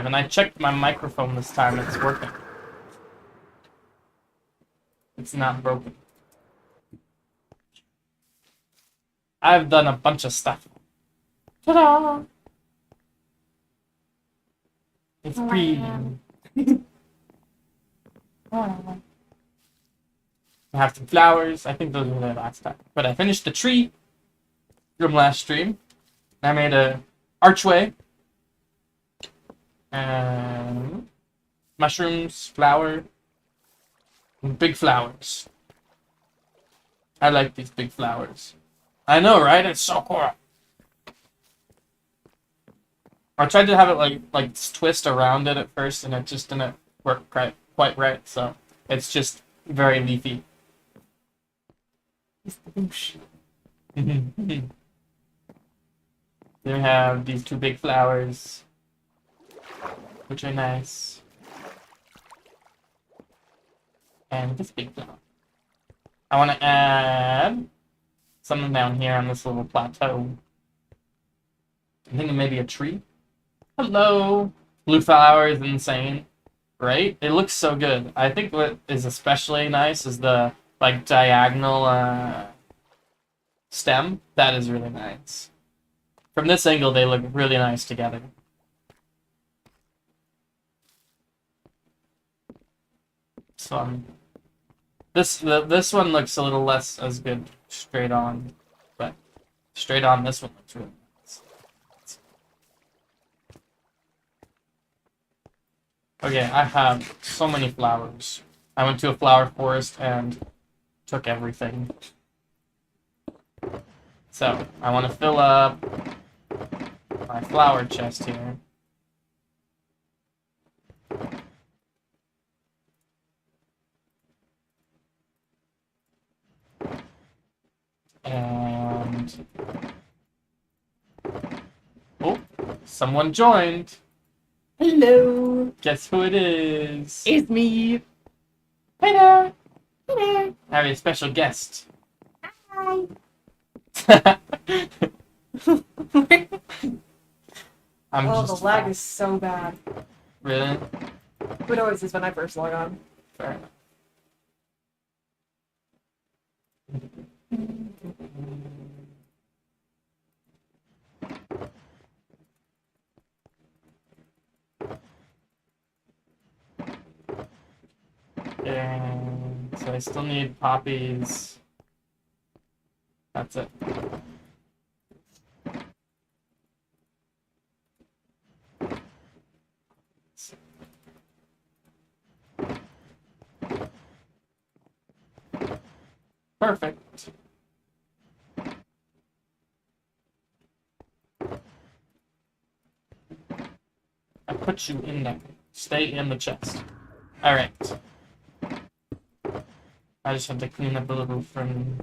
And I checked my microphone this time, it's working. It's not broken. I've done a bunch of stuff. Ta-da! It's green. I have some flowers. I think those were there last time. But I finished the tree from last stream. I made a archway. And mushrooms, flower, and big flowers. I like these big flowers. I know, right? It's so cool. I tried to have it like twist around it at first, and it just didn't work quite right. So it's just very leafy. They have these two big flowers, which are nice, and this big flower. I want to add something down here on this little plateau. I think maybe a tree. Hello! Blue flower is insane, right? It looks so good. I think what is especially nice is the like diagonal stem. That is really nice. From this angle, they look really nice together. So this one looks a little less as good straight on, but straight on this one looks really nice. Okay, I have so many flowers. I went to a flower forest and took everything. So, I want to fill up my flower chest here. And... oh, someone joined! Hello! Guess who it is? It's me! Hey there! Hey there! I have a special guest. Hi! The lag is so bad. Really? It always is when I first log on. Fair enough. And so I still need poppies. That's it. Perfect. I put you in there. Stay in the chest. Alright. I just have to clean up a little from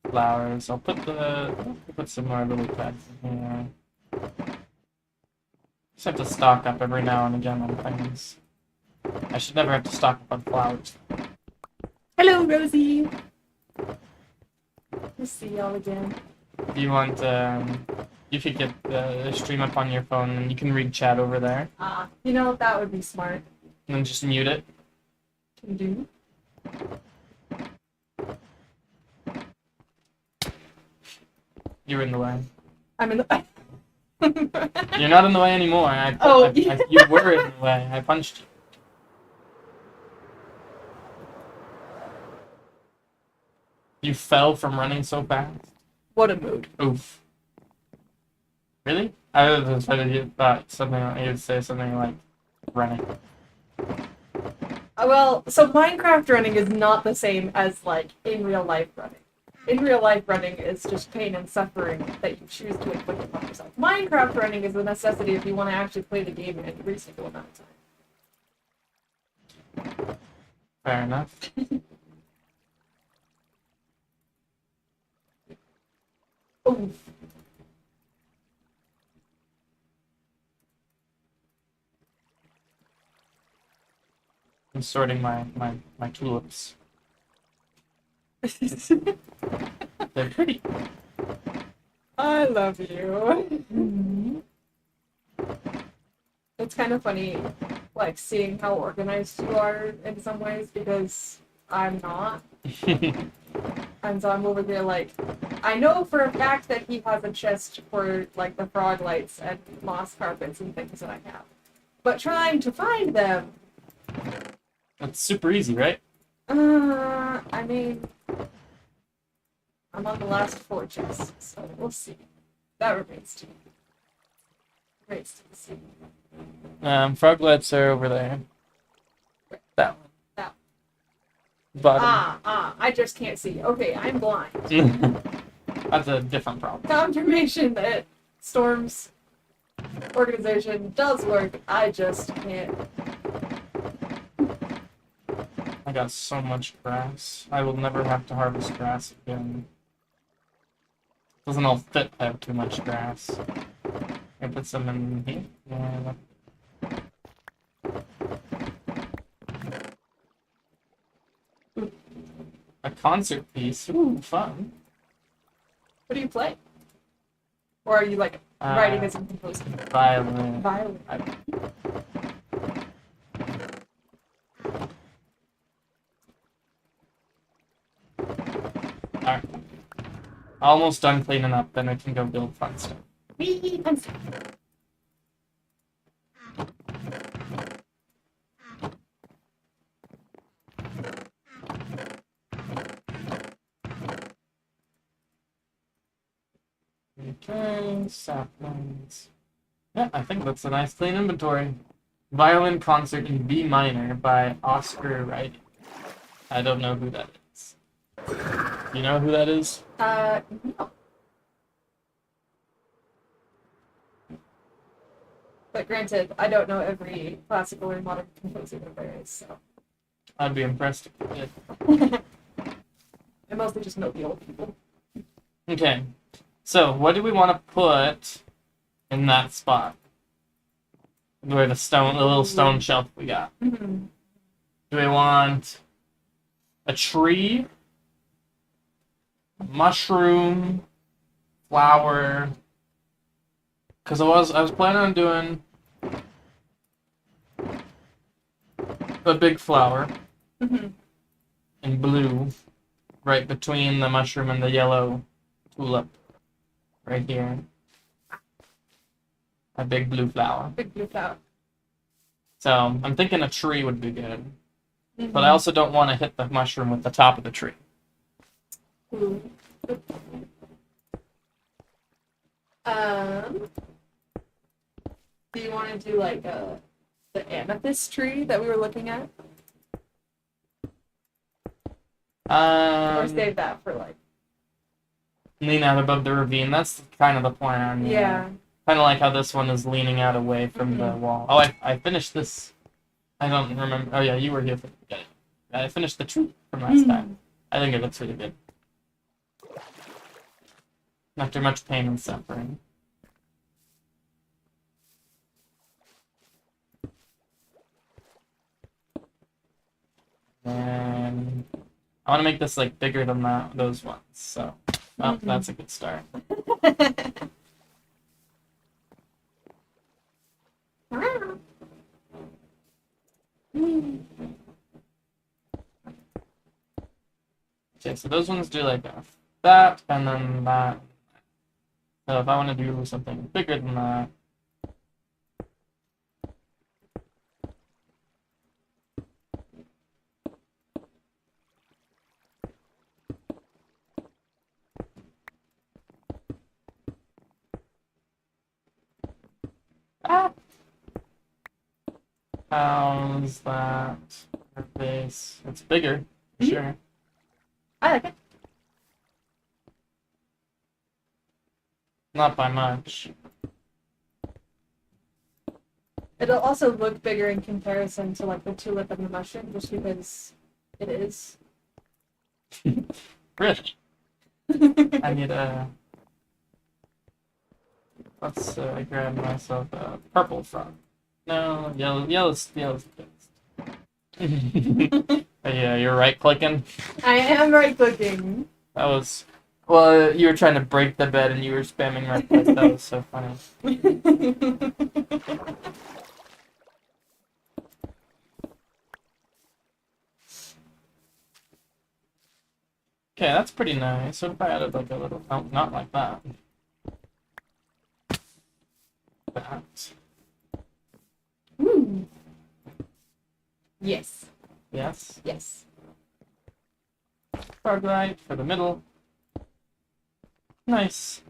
flowers. I'll put some more little pads in here. Just have to stock up every now and again on things. I should never have to stock up on flowers. Hello, Rosie! Good to see y'all again. Do you want, you could get the stream up on your phone and you can read chat over there. You know, that would be smart. And then just mute it. Can do. You're in the way. I'm in the... You're not in the way anymore. You were in the way. I punched you. You fell from running so fast. What a mood. Oof. Really? I was trying to thought something. You would say something like running. Well, so Minecraft running is not the same as, like, in real life running. In real life running is just pain and suffering that you choose to inflict upon yourself. Minecraft running is a necessity if you want to actually play the game in a reasonable amount of time. Fair enough. Oof. I'm sorting my tulips. They're pretty. I love you. It's kind of funny, like, seeing how organized you are in some ways, because I'm not. And so I'm over here, like, I know for a fact that he has a chest for, like, the frog lights and moss carpets and things that I have. But trying to find them... That's super easy, right? I mean... I'm on the last 4 chests, so we'll see. That remains to be seen. Frog lights are over there. That one. That Bottom. I just can't see. Okay, I'm blind. That's a different problem. Confirmation that Storm's organization does work. I just can't. I got so much grass. I will never have to harvest grass again. Doesn't all fit. I have too much grass. I put some in here. Yeah. Ooh. A concert piece. Ooh, fun. What do you play? Or are you like writing as and composing? Violin. Violin. Alright. Almost done cleaning up, then I can go build fun stuff. Wee, fun stuff. Okay, saplings. Yeah, I think that's a nice clean inventory. Violin concert in B minor by Oscar Writing. I don't know who that is. You know who that is? No. But granted, I don't know every classical or modern composer that there is, so. I'd be impressed if you did. I mostly just know the old people. Okay, so what do we want to put in that spot? Where the little stone shelf we got. Mm-hmm. Do we want a tree, a mushroom, flower? Because I was planning on doing a big flower in blue, right between the mushroom and the yellow tulip, right here. A big blue flower. Big blue flower. So I'm thinking a tree would be good, but I also don't want to hit the mushroom with the top of the tree. Ooh. Do you want to do like the amethyst tree that we were looking at, or save that for like lean out above the ravine? That's kind of the plan. Yeah. Kind of like how this one is leaning out away from the wall. Oh, I finished this. I don't remember. Oh yeah, you were here for the beginning. I finished the tree from last time. I think it looks really good. After much pain and suffering. And I want to make this like bigger than those ones. So, well, that's a good start. Okay, so those ones do like that, and then that. So if I want to do something bigger than that, how's that? Her base. It's bigger, for sure. I like it. Not by much. It'll also look bigger in comparison to like the tulip and the mushroom, just because it is. Really? I need a. Let's grab myself a purple frog. No, yellow's the best. Yeah, you're right clicking. I am right clicking. That was. Well, you were trying to break the bed and you were spamming right click. That was so funny. Okay, that's pretty nice. What if I added like a little... Oh, not like that. That. Ooh. Yes. Yes. Yes. Far right for the middle. Nice.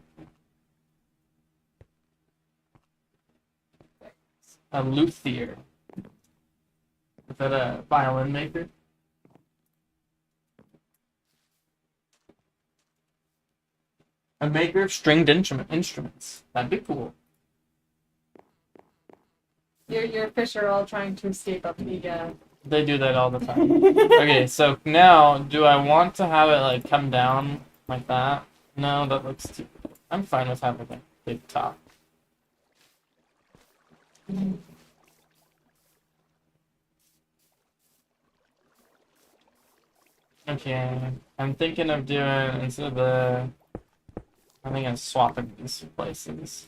A luthier. Is that a violin maker? A maker of stringed instruments. That'd be cool. Your fish are all trying to escape up the. They do that all the time. Okay, so now, do I want to have it like come down like that? No, that looks too... I'm fine with having a big top. Okay, I'm thinking of doing, instead of the... I think I'm swapping these places.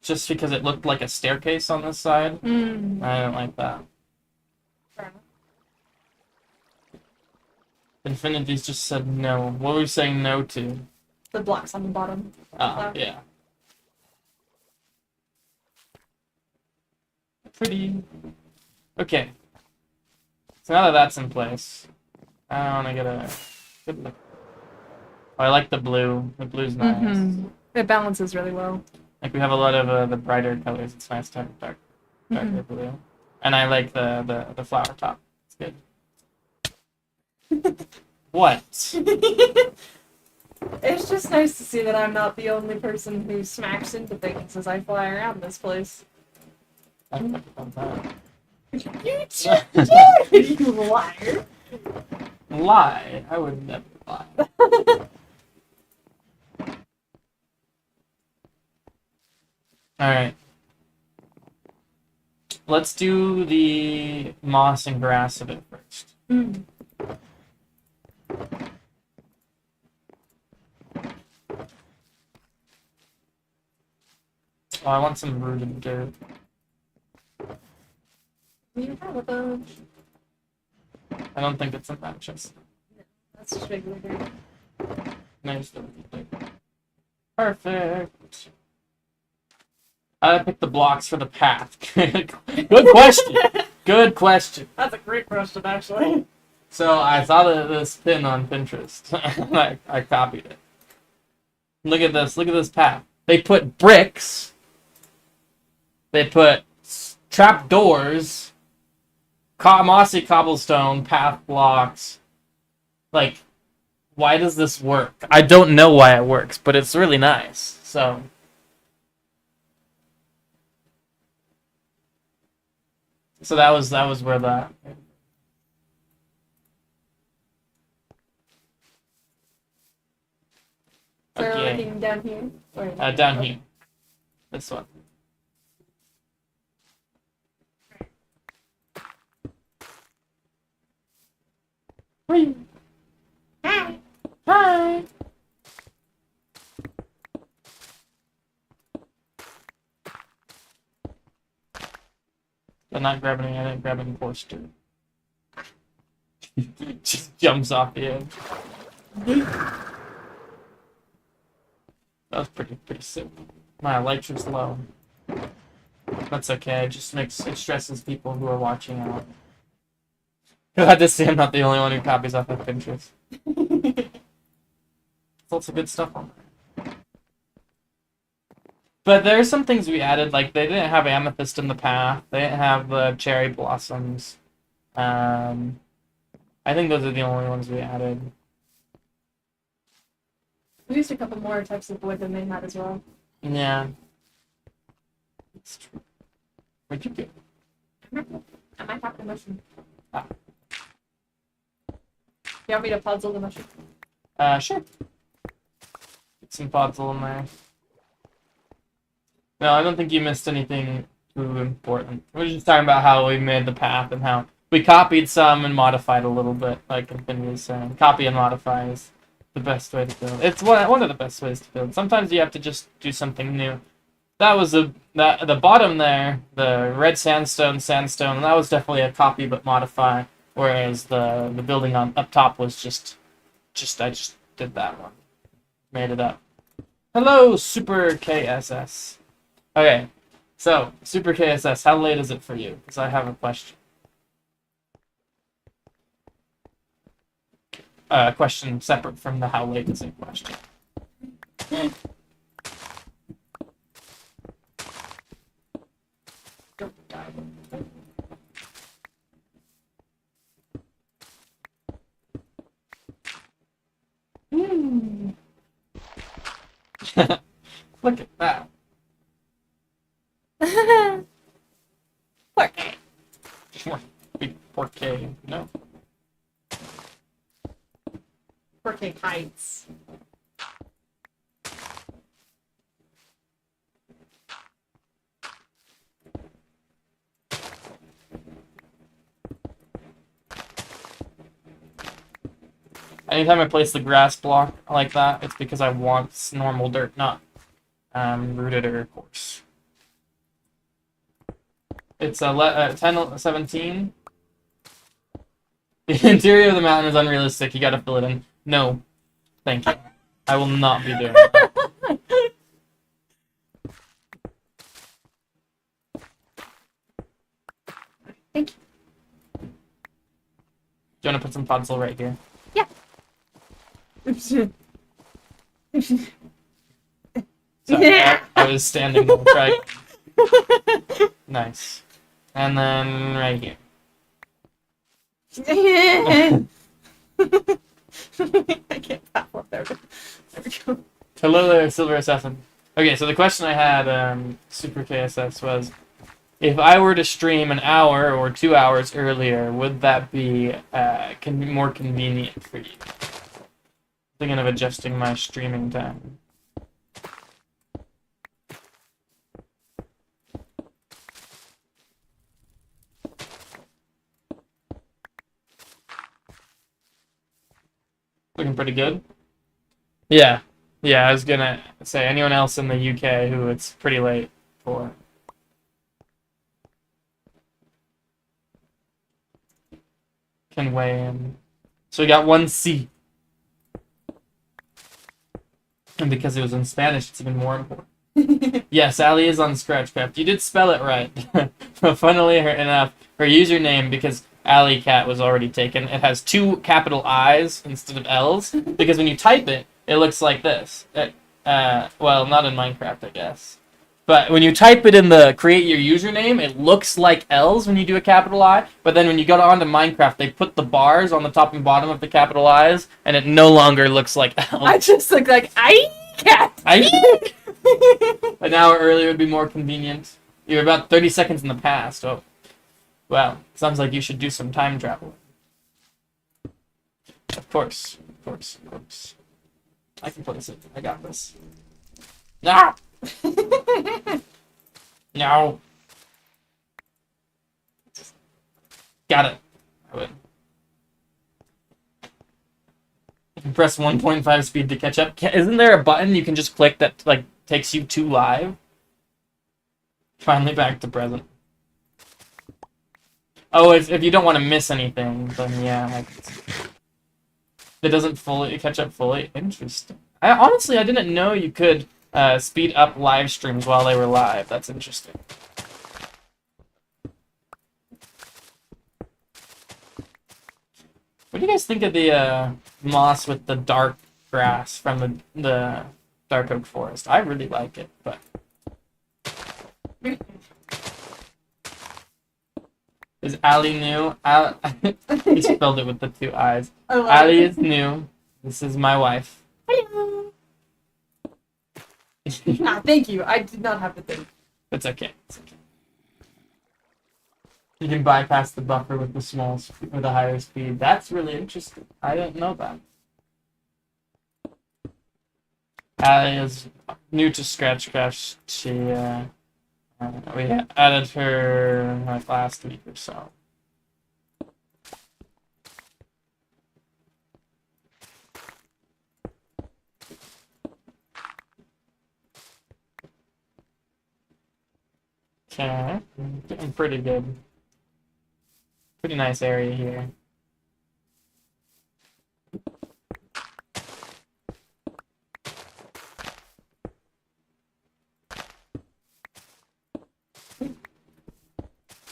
Just because it looked like a staircase on this side. Mm. I don't like that. Fair enough. Infinity's just said no. What were we saying no to? The blocks on the bottom. Oh, yeah. Pretty. Okay. So now that that's in place, I want to get a good look. Oh, I like the blue. The blue's nice. Mm-hmm. It balances really well. Like we have a lot of the brighter colors. It's nice to have darker blue. And I like the flower top. It's good. What? It's just nice to see that I'm not the only person who smacks into things as I fly around this place. I don't know about that. You liar. Lie. I would never lie. Alright. Let's do the moss and grass of it first. Mm. Oh, I want some rooted dirt. You have a bunch. I don't think it's in that chest. That's just regular dirt. Nice rooted dirt. Perfect. I picked the blocks for the path. Good question. Good question. That's a great question, actually. So I saw this pin on Pinterest. I copied it. Look at this. Look at this path. They put bricks. They put trap doors. Mossy cobblestone path blocks. Like, why does this work? I don't know why it works, but it's really nice. So that was where that. So we're Okay. looking down here? Or Down here. This one. Hi. Hi. Hi. I'm not grabbing any. I didn't grab any poster. Just jumps off the edge. That was pretty simple. My electric's low. That's okay. It just it stresses people who are watching out. Glad to see I'm not the only one who copies off of Pinterest. There's lots of good stuff on there. But there are some things we added, like they didn't have amethyst in the path. They didn't have the cherry blossoms. I think those are the only ones we added. We used a couple more types of wood than they had as well. Yeah. It's true. Where'd you go? I might have the mushroom. Ah. You want me to puzzle the mushroom? Sure. Get some puzzle in there. No, I don't think you missed anything too important. We're just talking about how we made the path and how we copied some and modified a little bit, like Infinity was saying. Copy and modify is the best way to build. It's one of the best ways to build. Sometimes you have to just do something new. That was the bottom there, the red sandstone, that was definitely a copy but modify. whereas the building on up top was just I just did that one, made it up. Hello, Super KSS. Okay, so Super KSS, how late is it for you? Because I have a question. Question separate from the how late is it question. Don't die. Look at that. Look. Big 4K. No. 4K heights. Anytime I place the grass block like that, it's because I want normal dirt, not rooted or coarse. It's 10:17. The interior of the mountain is unrealistic. You gotta fill it in. No, thank you. I will not be doing that. Thank you. Do you want to put some puzzle right here? Yeah. Sorry, I was standing there. Try. Nice. And then right here. I can't tap up there. There we go. Hello there, Silver Assassin. Okay, so the question I had, Super KSS, was if I were to stream an hour or 2 hours earlier, would that be more convenient for you? Thinking of adjusting my streaming time. Looking pretty good. Yeah. Yeah, I was gonna say anyone else in the UK who it's pretty late for. Can weigh in. So we got 1C. And because it was in Spanish, it's even more important. Yes, Ali is on ScratchCraft. You did spell it right. But funnily enough, her username, because Alley Cat was already taken, it has 2 capital I's instead of L's, because when you type it, it looks like this. Well, not in Minecraft, I guess. But when you type it in the create your username, it looks like L's when you do a capital I, but then when you go onto Minecraft, they put the bars on the top and bottom of the capital I's, and it no longer looks like L's. I just look like Cat. An hour earlier would be more convenient. You're about 30 seconds in the past. Oh, well, sounds like you should do some time travel. Of course, of course, of course. I can place it. I got this. Ah! No. Got it. I would. You can press 1.5 speed to catch up. Isn't there a button you can just click that like takes you to live? Finally back to present. Oh, if you don't want to miss anything, then yeah. It doesn't fully catch up fully. Interesting. Honestly, I didn't know you could speed up live streams while they were live. That's interesting. What do you guys think of the moss with the dark grass from the dark oak forest? I really like it, but is Ali new? He spelled it with the 2 I's. Ali is new. This is my wife. Hello. Thank you. I did not have to think. It's okay. It's okay. You can bypass the buffer with the higher speed. That's really interesting. I didn't know that. Ali is new to ScratchCraft. She we added her like last week or so. Okay, getting pretty good. Pretty nice area here.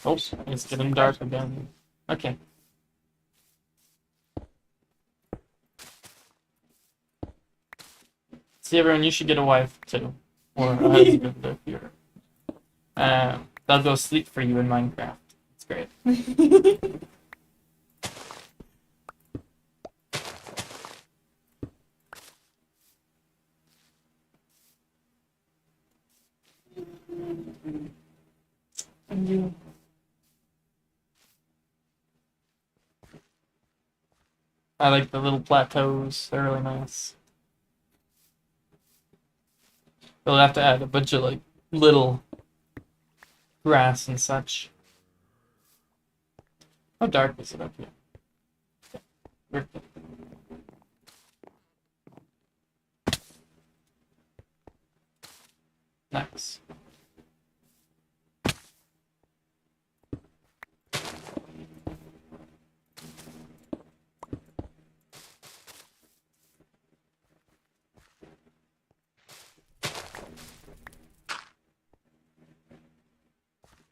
Oh, it's getting dark again. Okay. See, everyone, you should get a wife too, or a husband if you're. They'll go sleep for you in Minecraft. It's great. And you. I like the little plateaus. They're really nice. They'll have to add a bunch of like little grass and such. How dark is it up here? We're- Nice.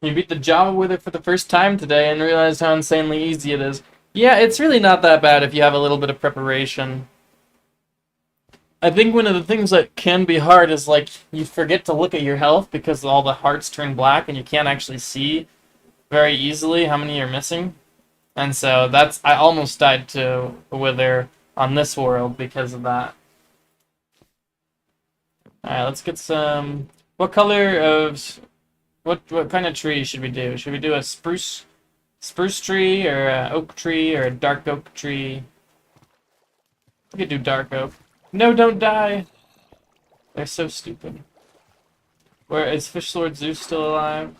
You beat the Java Wither for the first time today and realized how insanely easy it is. Yeah, it's really not that bad if you have a little bit of preparation. I think one of the things that can be hard is like you forget to look at your health because all the hearts turn black and you can't actually see very easily how many you're missing. And so I almost died to a Wither on this world because of that. Alright, let's get some. What color of what kind of tree should we do? Should we do a spruce tree or an oak tree or a dark oak tree? We could do dark oak. No, don't die. They're so stupid. Where is Fish Lord Zeus still alive?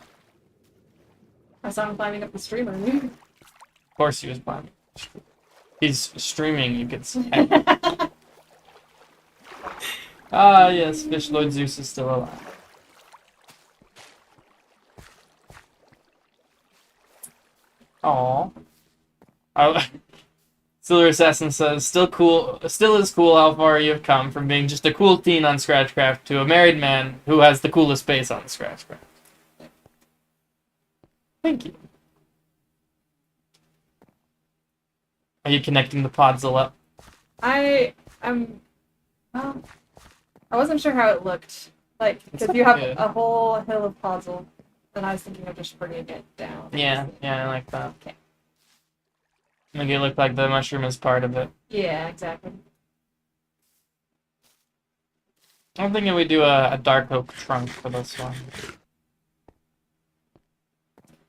I saw him climbing up the streamer. Of course he was blind. He's streaming, you could say. Ah, yes, Fish Lord Zeus is still alive. Aww. Oh, Silver Assassin says, still is cool how far you have come from being just a cool teen on ScratchCraft to a married man who has the coolest face on ScratchCraft. Thank you. Are you connecting the podzol up? Well, I wasn't sure how it looked. Like, It's because you have good. a whole hill of puzzle, and I was thinking of just bringing it down. Yeah, I like that. Okay. Make it look like the mushroom is part of it. Yeah, exactly. I'm thinking we do a dark oak trunk for this one.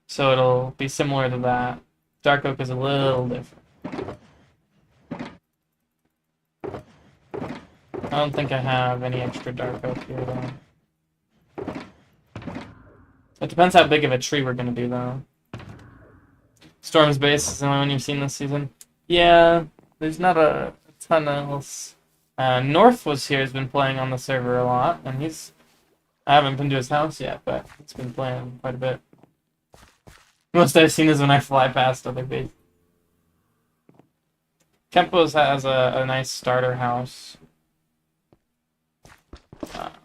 So it'll be similar to that. Dark oak is a little different. I don't think I have any extra dark oak here, though. It depends how big of a tree we're gonna do, though. Storm's Base is the only one you've seen this season. Yeah, there's not a ton else. North was here, has been playing on the server a lot, and I haven't been to his house yet, but he's been playing quite a bit. Most I've seen is when I fly past other bases. Kempo's has a nice starter house.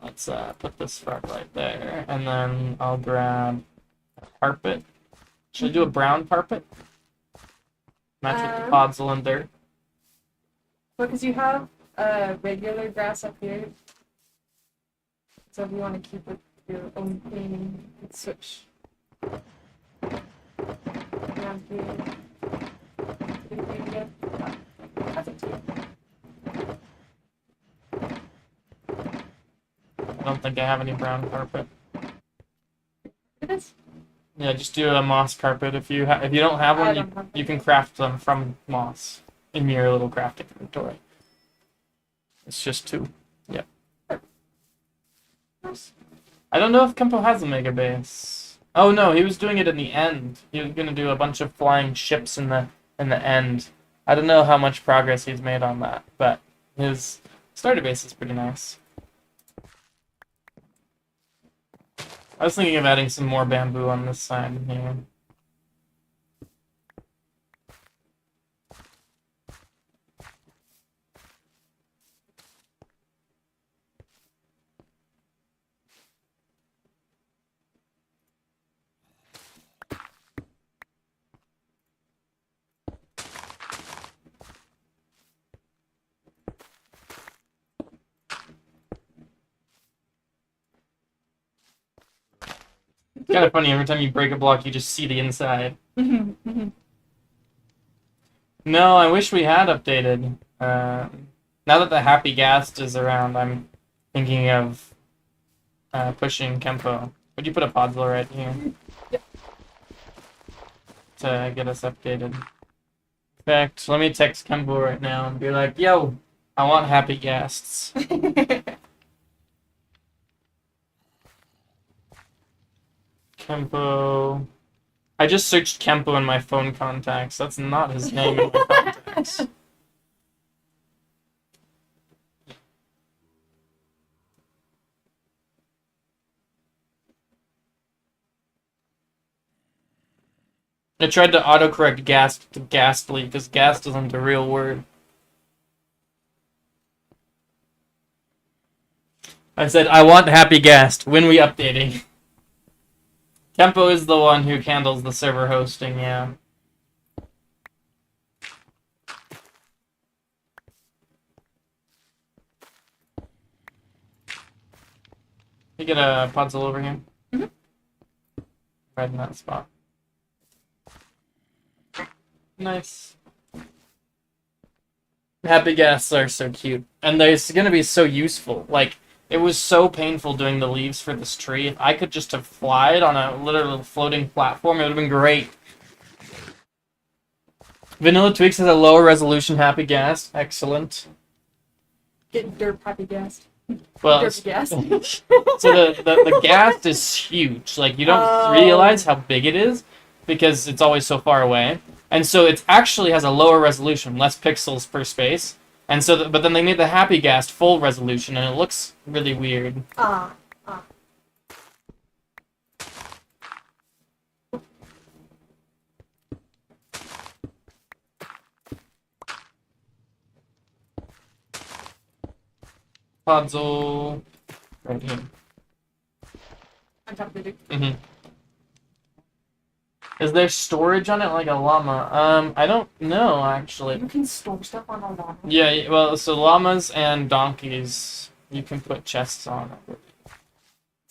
Let's put this front right there, and then I'll grab a carpet. Should I do a brown carpet? Match with the podzol and dirt. Well, because you have regular grass up here, so if you want to keep it your own thing, you can switch. Around here. That's up to you. I don't think I have any brown carpet. It is. Yeah, just do a moss carpet. If you don't have one, you can craft them from moss in your little crafting inventory. It's just 2. Yep. I don't know if Kempo has a mega base. Oh no, he was doing it in the end. He was gonna do a bunch of flying ships in the end. I don't know how much progress he's made on that, but his starter base is pretty nice. I was thinking of adding some more bamboo on this side here. kind of funny. Every time you break a block, you just see the inside. No, I wish we had updated. Now that the Happy Ghast is around, I'm thinking of pushing Kempo. Would you put a Podzol right here? Yep. To get us updated. In fact, let me text Kempo right now and be like, yo, I want Happy Ghasts. Kempo. I just searched Kempo in my phone contacts. That's not his name in my contacts. I tried to autocorrect Ghast to Ghastly because Ghast isn't a real word. I said, I want Happy Ghast. When we updating? Kempo is the one who handles the server hosting, yeah. You get a Podzol over here? Right in that spot. Nice. Happy Ghasts are so cute. And they're gonna be so useful. Like, it was so painful doing the leaves for this tree. If I could just have flied on a literal floating platform, it would have been great. Vanilla Tweaks has a lower resolution Happy Ghast. Excellent. Getting derp Happy Ghast. Well, Derp Ghast. so the Ghast is huge. Like, you don't realize how big it is because it's always so far away. And so it actually has a lower resolution, less pixels per space. And so, but then they made the Happy Ghast full resolution, and it looks really weird. Podzol, right here. On top of the Mm-hmm. Is there storage on it like a llama? I don't know, actually. You can store stuff on a llama. Yeah, well, so llamas and donkeys, you can put chests on it.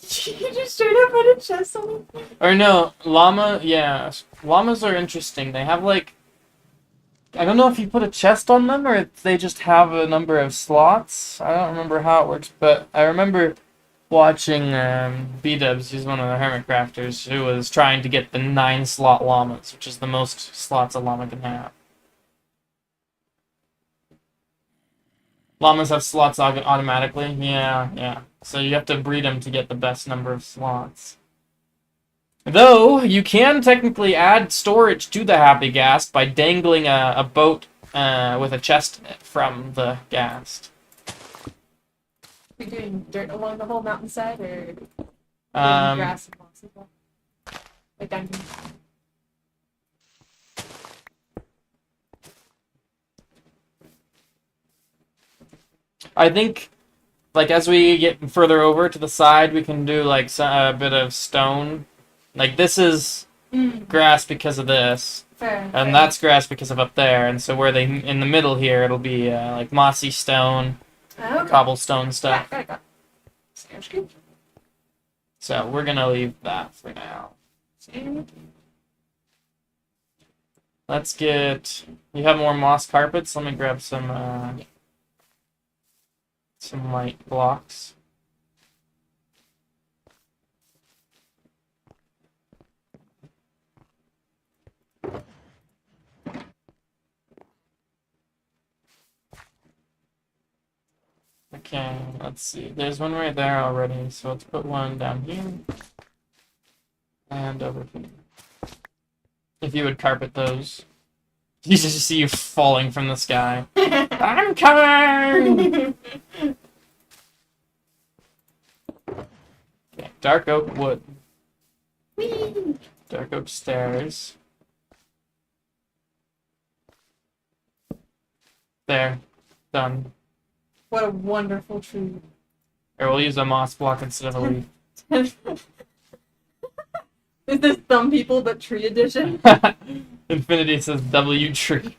You just straight up put a chest on it? Or no, yeah, llamas are interesting. They have like, I don't know if you put a chest on them or if they just have a number of slots. I don't remember how it works, but I remember watching B-Dubs, he's one of the hermit crafters, who was trying to get the 9-slot llamas, which is the most slots a llama can have. Llamas have slots automatically? Yeah. So you have to breed them to get the best number of slots. Though, you can technically add storage to the Happy Ghast by dangling a boat with a chest in it from the Ghast. Are we doing dirt along the whole mountainside, or grass and moss as well? Like down here. I think, like, as we get further over to the side, we can do, like, a bit of stone. Like, this is grass because of this. Fair. That's grass because of up there. And so where they, in the middle here, it'll be, like, mossy stone, Okay. cobblestone stuff. Got it. Sounds good. So we're gonna leave that for now. Let's get... You have more moss carpets? Let me grab some light blocks. Okay, let's see. There's one right there already, so let's put one down here. And over here. If you would carpet those. You just see you falling from the sky. I'm coming! Okay, dark oak wood. Whee! Dark oak stairs. There. Done. What a wonderful tree. Or we'll use a moss block instead of a leaf. Is this Thumb People but Tree Edition? Infinity says W tree.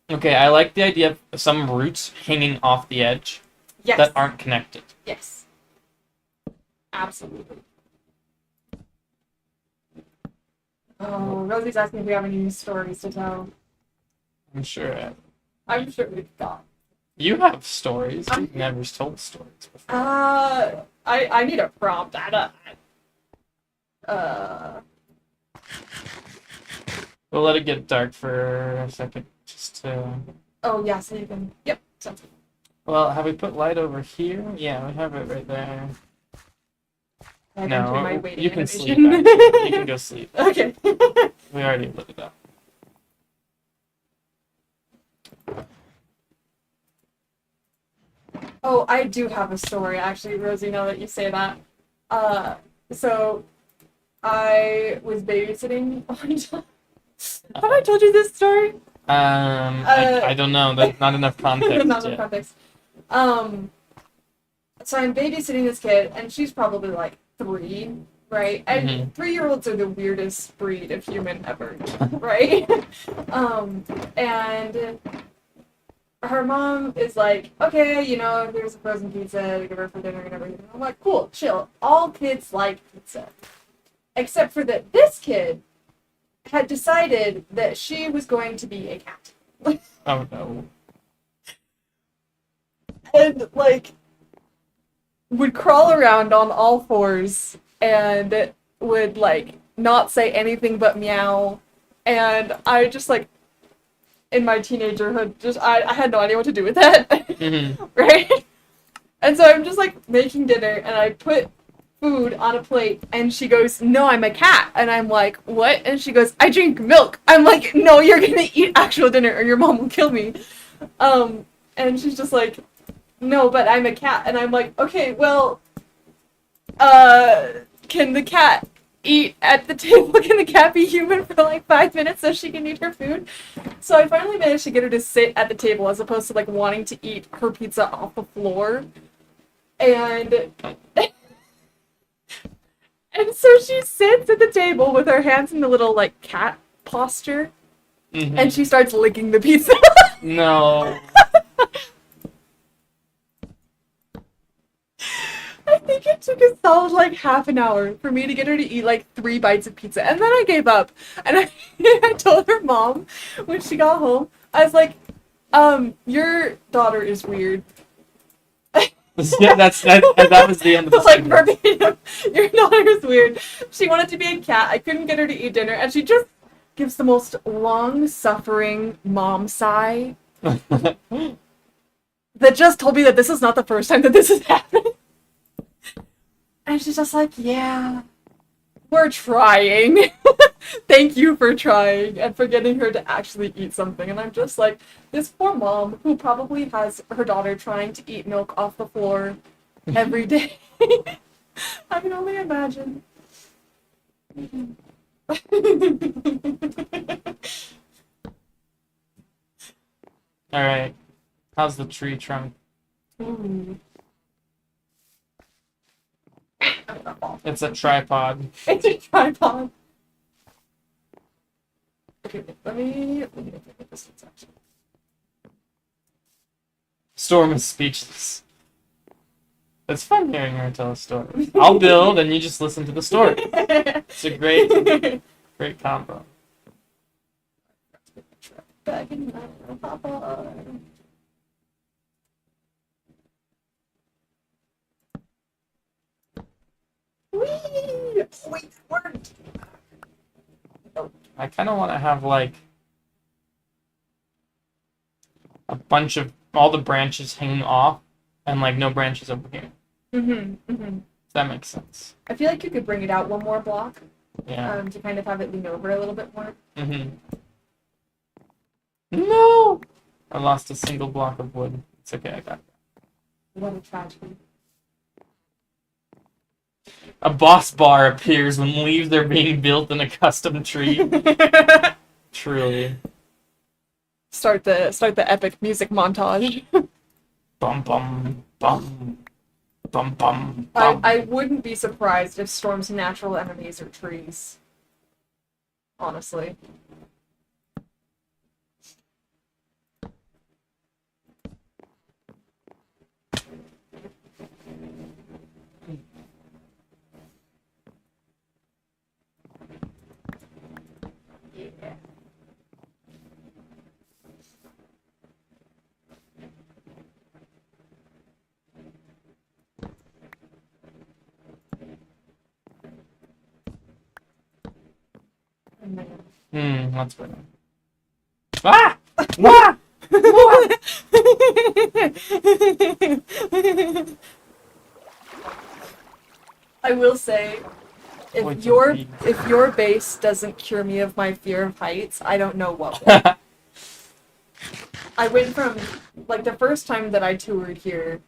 Okay, I like the idea of some roots hanging off the edge Yes. that aren't connected. Yes. Absolutely. Oh, Rosie's asking if we have any new stories to tell. I'm sure. I'm sure we've got. You have stories. You've never told stories before. I need a prompt. We'll let it get dark for a second, just to... Oh, yeah, so you can... Yep, sounds good. Well, have we put light over here? Yeah, we have it right there. I No, my waiting you can animation. sleep, actually. You can go sleep. Okay. We already lit it up. Oh, I do have a story, actually, Rosie, now that you say that. So I was babysitting one time. Have I told you this story? I don't know. There's not enough context Not yet. enough context. So I'm babysitting this kid, and she's probably like 3, right? And 3-year-olds are the weirdest breed of human ever, right? And her mom is like, okay, you know, here's a frozen pizza to give her for dinner and everything. I'm like, cool, chill. All kids like pizza. Except for that this kid had decided that she was going to be a cat. Oh, no. And, like, would crawl around on all fours and would, like, not say anything but meow. And I just, like, in my teenagerhood, I had no idea what to do with that. Right? And so I'm just, like, making dinner, and I put food on a plate, and she goes, no, I'm a cat. And I'm like, what? And she goes, I drink milk. I'm like, no, you're gonna eat actual dinner, or your mom will kill me. And she's just like, no, but I'm a cat. And I'm like, okay, well, can the cat eat at the table? Can the cat be human for like 5 minutes so she can eat her food? So I finally managed to get her to sit at the table as opposed to like wanting to eat her pizza off the floor. And so she sits at the table with her hands in the little like cat posture, and she starts licking the pizza. No. I think it took a solid like half an hour for me to get her to eat like 3 bites of pizza, and then I gave up. And I told her mom when she got home, I was like, your daughter is weird. Yeah, that was the end of the Like sentence. verbatim, your daughter is weird. She wanted to be a cat. I couldn't get her to eat dinner, and she just gives the most long-suffering mom sigh that just told me that this is not the first time that this has happened. And she's just like, yeah, we're trying. Thank you for trying and for getting her to actually eat something. And I'm just like, this poor mom who probably has her daughter trying to eat milk off the floor every day. I can only imagine. Alright. How's the tree trunk? Ooh. It's a tripod. It's a tripod. Okay, let me look at this section. Storm is speechless. It's fun hearing her tell a story. I'll build and you just listen to the story. It's a great combo. Back in my papa. Whee! Wait, it worked! I kind of want to have, like, a bunch of all the branches hanging off and, like, no branches over here. If that makes sense. I feel like you could bring it out one more block. Yeah. To kind of have it lean over a little bit more. No! I lost a single block of wood. It's okay, I got it. What a tragedy. A boss bar appears when leaves are being built in a custom tree. Truly. Start the epic music montage. Bum bum bum bum bum. I wouldn't be surprised if Storm's natural enemies are trees. Honestly. That's better. Ah! Ah! I will say, Wait if till your we- if your base doesn't cure me of my fear of heights, I don't know what will. I went from like the first time that I toured here,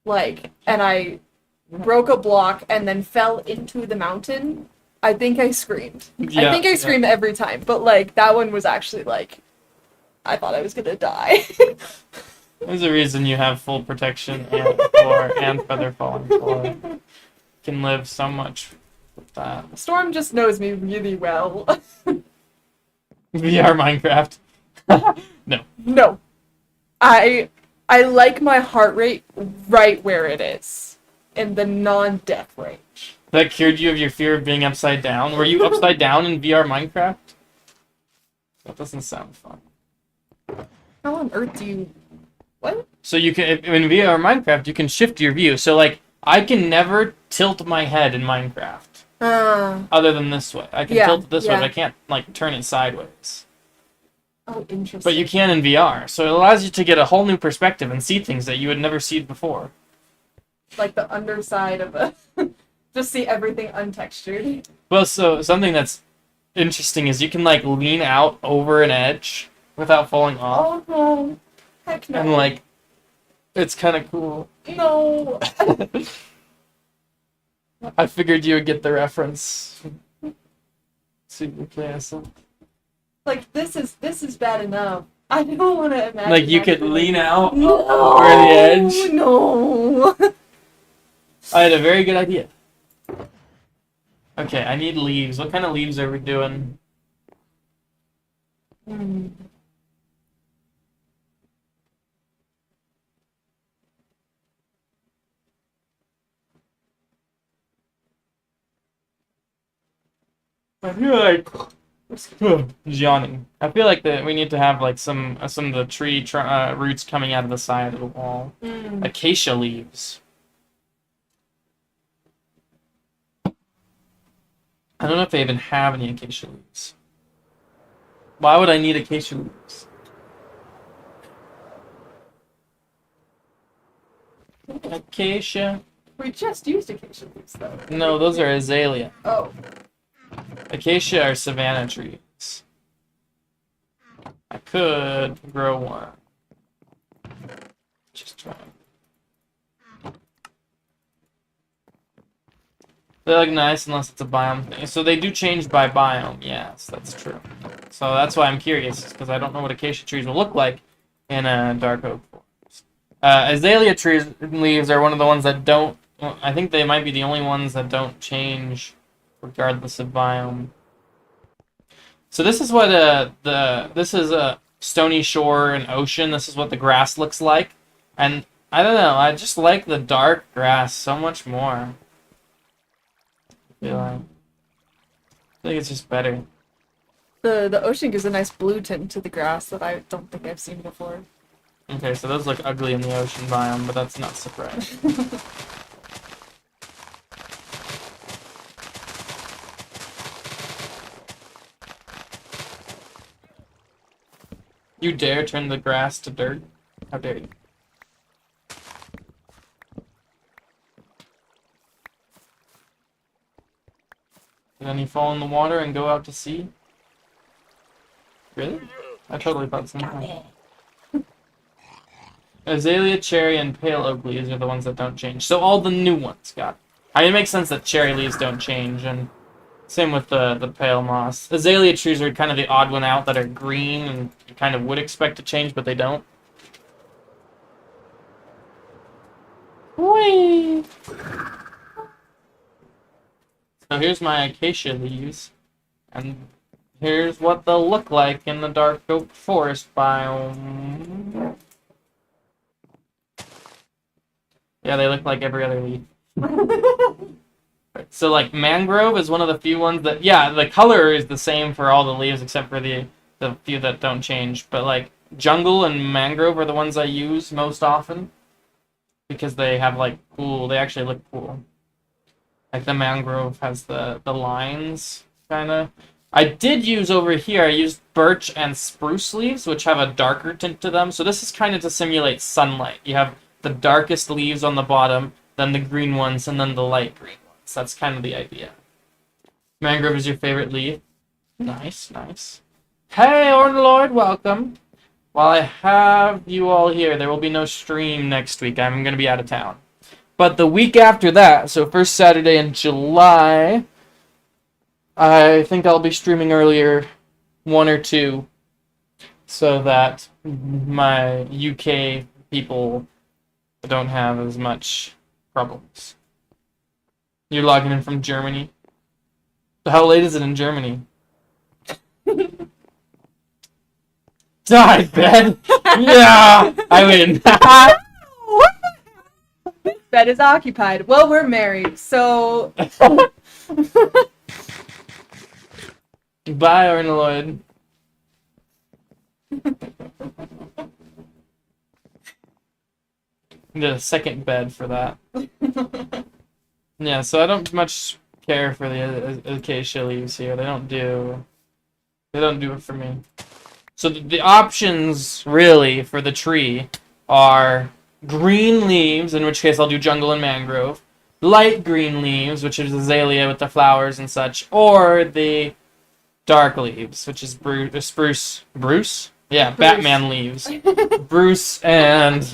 like, and I broke a block and then fell into the mountain. I think I screamed. I think I screamed every time, but like that one was actually like I thought I was gonna die. There's a reason you have full protection and floor and feather falling floor. Can live so much with that. Storm just knows me really well. VR Minecraft. No. No. I like my heart rate right where it is. In the non-death range. That cured you of your fear of being upside down? Were you upside down in VR Minecraft? That doesn't sound fun. How on earth do you... What? So you can, in VR Minecraft, you can shift your view. So like, I can never tilt my head in Minecraft. Other than this way. I can tilt it this way, but I can't like turn it sideways. Oh, interesting. But you can in VR. So it allows you to get a whole new perspective and see things that you had never seen before. Like the underside of a... Just see everything untextured. Well, so something that's interesting is you can like lean out over an edge without falling off. Oh no. Heck no. And like, it's kind of cool. No. I figured you would get the reference. Super classic. Like this is bad enough. I don't want to imagine. Like you could lean out no, over the edge. No. I had a very good idea. Okay, I need leaves. What kind of leaves are we doing? I feel like yawning. I feel like that we need to have like some of the tree roots coming out of the side of the wall. Acacia leaves. I don't know if they even have any acacia leaves. Why would I need acacia leaves? Acacia. We just used acacia leaves though. No, those are azalea. Oh. Acacia are savanna trees. I could grow one. Just try. They look nice unless it's a biome thing. So they do change by biome. Yes, that's true. So that's why I'm curious, because I don't know what acacia trees will look like in a dark oak forest. Azalea trees leaves are one of the ones that don't. Well, I think they might be the only ones that don't change regardless of biome. So this is what this is a stony shore and ocean. This is what the grass looks like, and I don't know. I just like the dark grass so much more. I feel like it's just better. The ocean gives a nice blue tint to the grass that I don't think I've seen before. Okay, so those look ugly in the ocean biome, but that's not surprising. You dare turn the grass to dirt? How dare you? Did any fall in the water and go out to sea? Really? I totally thought something. Azalea, cherry, and pale oak leaves are the ones that don't change. So all the new ones got. I mean, it makes sense that cherry leaves don't change, and same with the pale moss. Azalea trees are kind of the odd one out that are green and you kind of would expect to change, but they don't. Whee! So here's my acacia leaves, and here's what they'll look like in the dark oak forest biome. Yeah, they look like every other leaf. So, like, mangrove is one of the few ones that, yeah, the color is the same for all the leaves except for the few that don't change. But, like, jungle and mangrove are the ones I use most often because they have, like, cool, they actually look cool. Like, the mangrove has the lines, kind of. I did use over here, I used birch and spruce leaves, which have a darker tint to them. So this is kind of to simulate sunlight. You have the darkest leaves on the bottom, then the green ones, and then the light green ones. That's kind of the idea. Mangrove is your favorite leaf? Nice, nice. Hey, Ornlord, welcome. While I have you all here, there will be no stream next week. I'm going to be out of town. But the week after that, so first Saturday in July, I think I'll be streaming earlier, 1 or 2, so that my UK people don't have as much problems. You're logging in from Germany? So how late is it in Germany? Die, Ben! Yeah! I win! Bed is occupied. Well, we're married, so... Bye, Ornaloid. Need a second bed for that. Yeah, so I don't much care for the acacia leaves here. They don't do it for me. So the options really for the tree are green leaves, in which case I'll do jungle and mangrove, light green leaves, which is azalea with the flowers and such, or the dark leaves, which is Bruce? Yeah, Bruce. Batman leaves. Bruce and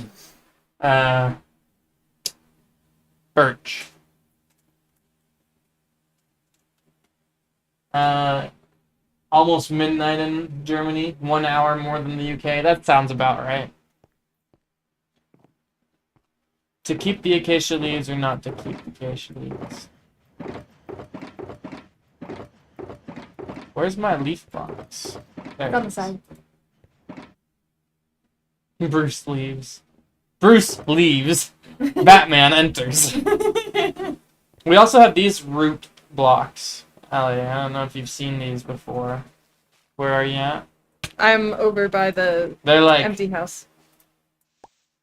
birch. Almost midnight in Germany, 1 hour more than the UK. That sounds about right. To keep the acacia leaves or not to keep the acacia leaves? Where's my leaf box? There It's on the side. Bruce leaves. Bruce leaves. Batman enters. We also have these root blocks. Ellie, I don't know if you've seen these before. Where are you at? I'm over by the They're like empty house.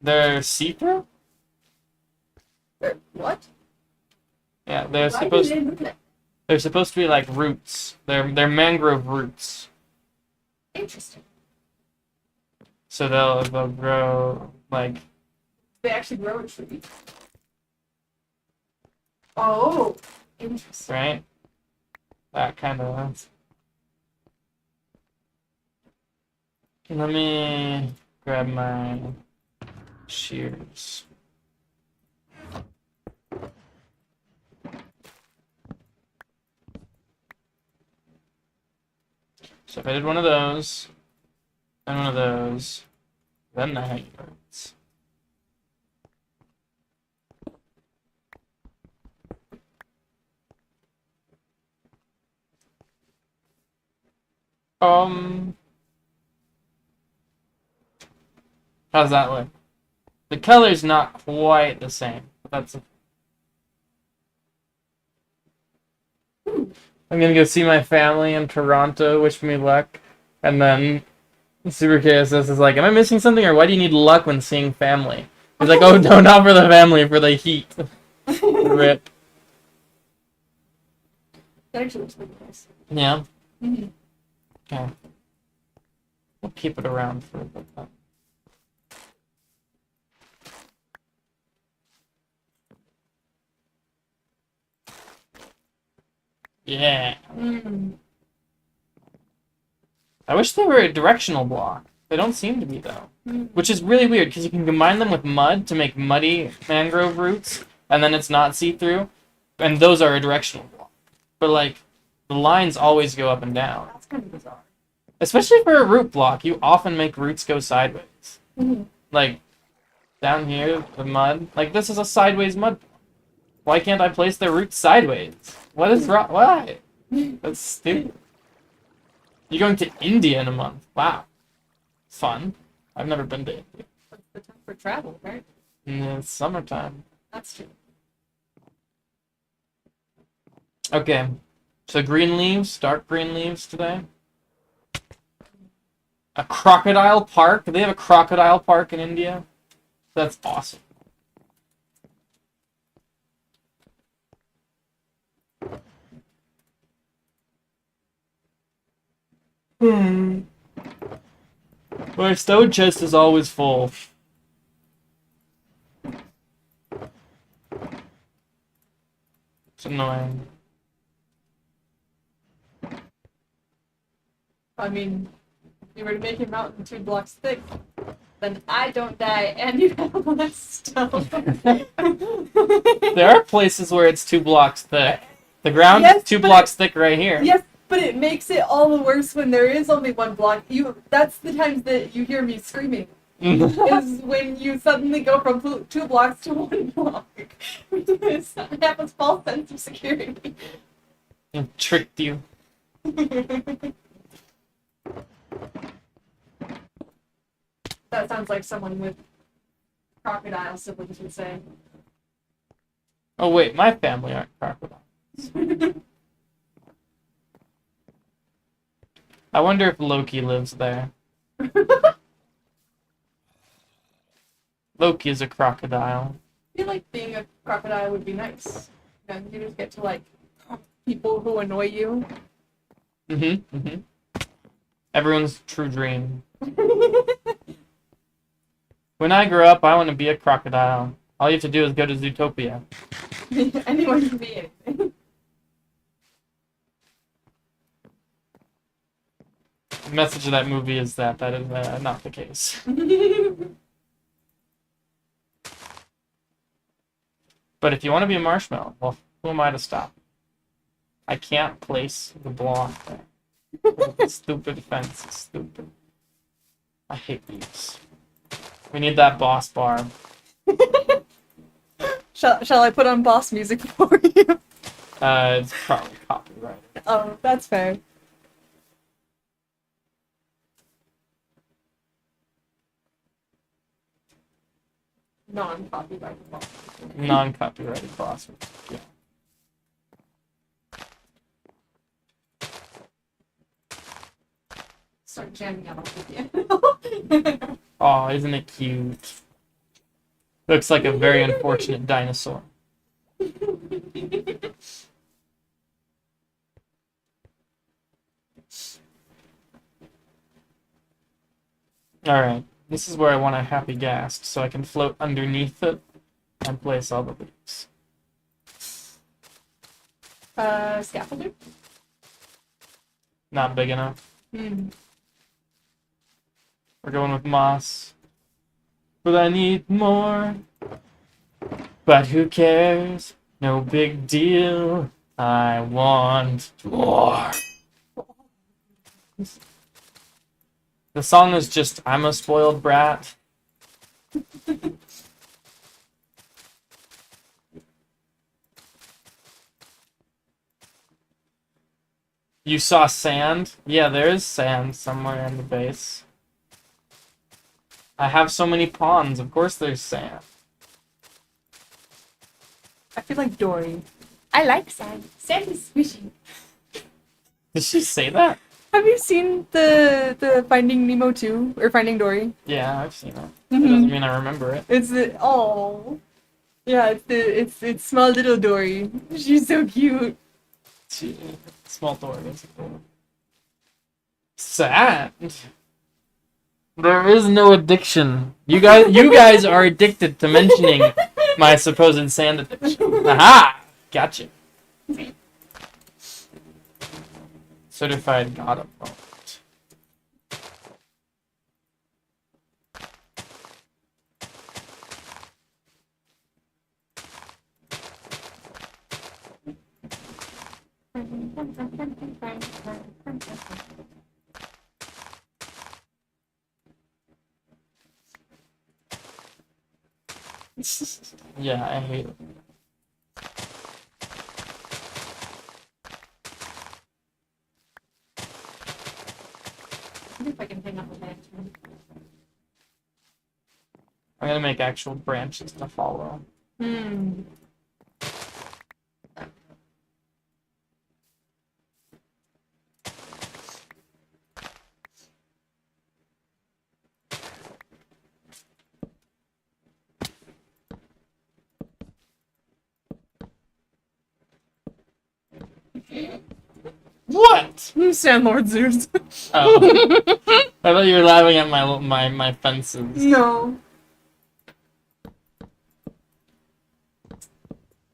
they're see-through? What? Yeah, Why do they move it? they're supposed to be like roots. They're mangrove roots. Interesting. So they'll grow like They actually grow a tree. Oh, interesting. right? That kind of. Let me grab my shears. So if I did one of those, and one of those, then the hang birds. How's that look? The color's not quite the same, but that's. I'm gonna go see my family in Toronto. Wish me luck, and then Super KSS is like, "Am I missing something, or why do you need luck when seeing family?" He's like, "Oh no, not for the family, for the heat." Rip. That actually looks pretty nice. Yeah. Mm-hmm. Okay. We'll keep it around for a bit. Yeah. Mm. I wish they were a directional block. They don't seem to be, though. Mm. Which is really weird, because you can combine them with mud to make muddy mangrove roots, and then it's not see-through, and those are a directional block. But, like, the lines always go up and down. That's kind of bizarre. Especially for a root block, you often make roots go sideways. Mm-hmm. Like, down here, the mud. Like, this is a sideways mud block. Why can't I place their roots sideways? What is wrong? Why? That's stupid. You're going to India in a month. Wow. Fun. I've never been to India. It's the time for travel, right? It's summertime. That's true. Okay. So green leaves, dark green leaves today. A crocodile park. Do they have a crocodile park in India? That's awesome. My stone chest is always full. It's annoying. I mean, if you were to make a mountain 2 blocks thick, then I don't die and you have less stone. There are places where it's 2 blocks thick. The ground is 2 blocks thick right here. Yes, but it makes it all the worse when there is only 1 block. That's the times that you hear me screaming. Is when you suddenly go from 2 blocks to 1 block. Because I have a false sense of security. It tricked you. That sounds like someone with crocodile siblings would say. Oh wait, my family aren't crocodiles. I wonder if Loki lives there. Loki is a crocodile. I feel like being a crocodile would be nice. You just get to like people who annoy you. Everyone's true dream. When I grow up, I want to be a crocodile. All you have to do is go to Zootopia. Anyone can be anything. The message of that movie is that is not the case. But if you want to be a marshmallow, well, who am I to stop? I can't place the block there. Stupid fence is stupid. I hate these. We need that boss bar. Shall I put on boss music for you? It's probably copyrighted. Oh, that's fair. Non-copyrighted boss. Non-copyrighted boss. Yeah. Start jamming out with you. Oh, isn't it cute? Looks like a very unfortunate dinosaur. Alright, this is where I want a happy ghast, so I can float underneath it and place all the leaves. Scaffolder? Not big enough. We're going with moss. But I need more. But who cares? No big deal. I want more. The song is just, I'm a spoiled brat. You saw sand? Yeah, there is sand somewhere in the base. I have so many ponds, of course there's sand. I feel like Dory. I like sand. Sand is squishy. Did she say that? Have you seen the Finding Nemo 2? Or Finding Dory? Yeah, I've seen it. It doesn't mean I remember it. It's the yeah, it's small little Dory. She's so cute. Small door is cool. Sad. There is no addiction. You guys are addicted to mentioning my supposed sand addiction. Aha! Gotcha. Certified God of moment. Yeah, I hate it. I wonder if I can hang up a bench. I'm gonna make actual branches to follow. What? Sand Lord Zeus. Oh. I thought you were laughing at my fences. No.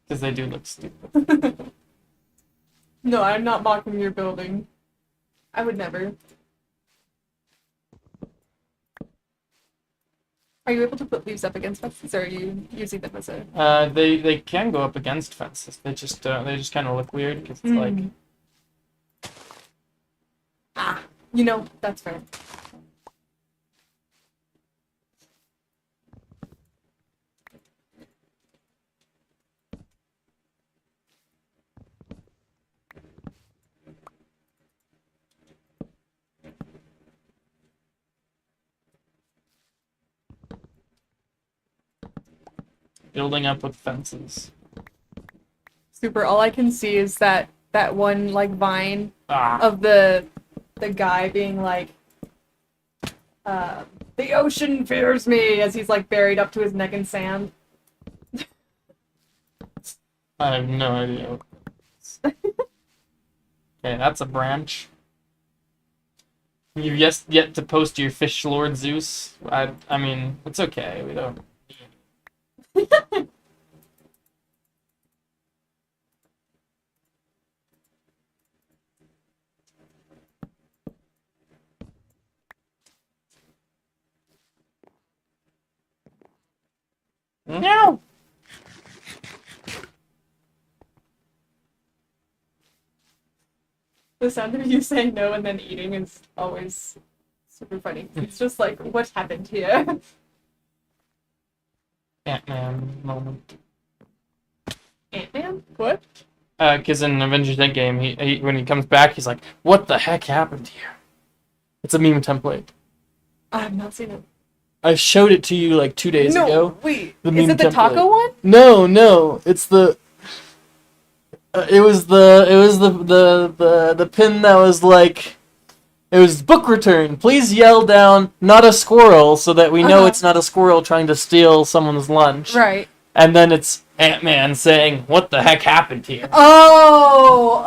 Because they do look stupid. No, I'm not mocking your building. I would never. Are you able to put leaves up against fences, or are you using them as a... They can go up against fences. They just kind of look weird because it's like... Ah, you know, that's fair. building up with fences. Super. All I can see is that one like vine Ah. of the guy being like, the ocean fears me, as he's like buried up to his neck in sand. I have no idea. Okay, that's a branch. You've yet to post your fish Lord Zeus. I mean, it's okay. We don't. No. The sound of you saying no and then eating is always super funny. It's just like, what happened here? Ant-Man moment. Ant-Man? What? Because in Avengers Endgame, he when he comes back, he's like, "What the heck happened here?" It's a meme template. I have not seen it. I showed it to you like 2 days ago. Wait. The Is meme it the template. taco one? No, it's the. It was the pin that was like. It was book return. Please yell down, "Not a squirrel," so that we know it's not a squirrel trying to steal someone's lunch. Right. And then it's Ant-Man saying, "What the heck happened here?" Oh.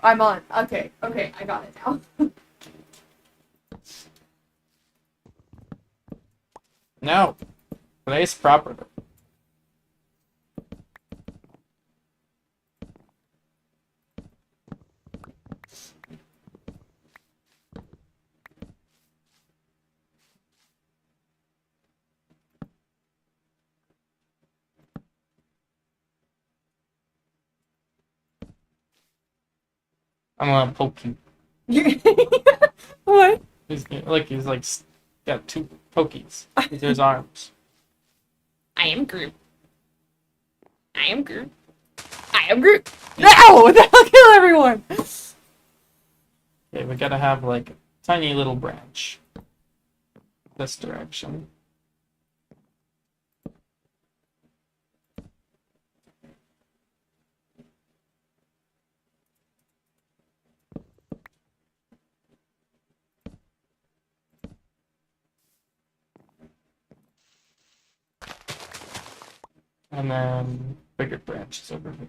I'm on. Okay, I got it now. No. Place properly. I'm gonna poke you. What? He's like got two pokies. These are his arms. I am Groot. I am Groot. No! That'll kill everyone! Okay, we gotta have like a tiny little branch. This direction. And then bigger branches over here.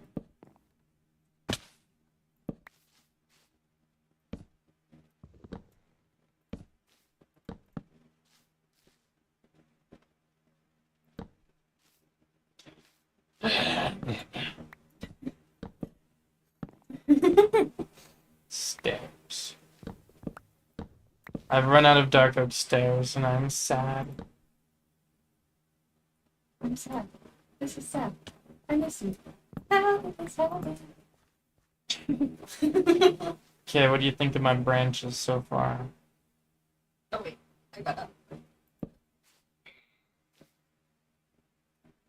Stairs. I've run out of dark oak stairs and I'm sad. I'm sad. This is sad. I miss you. Help me, help me. Okay, what do you think of my branches so far? Oh wait, I got up.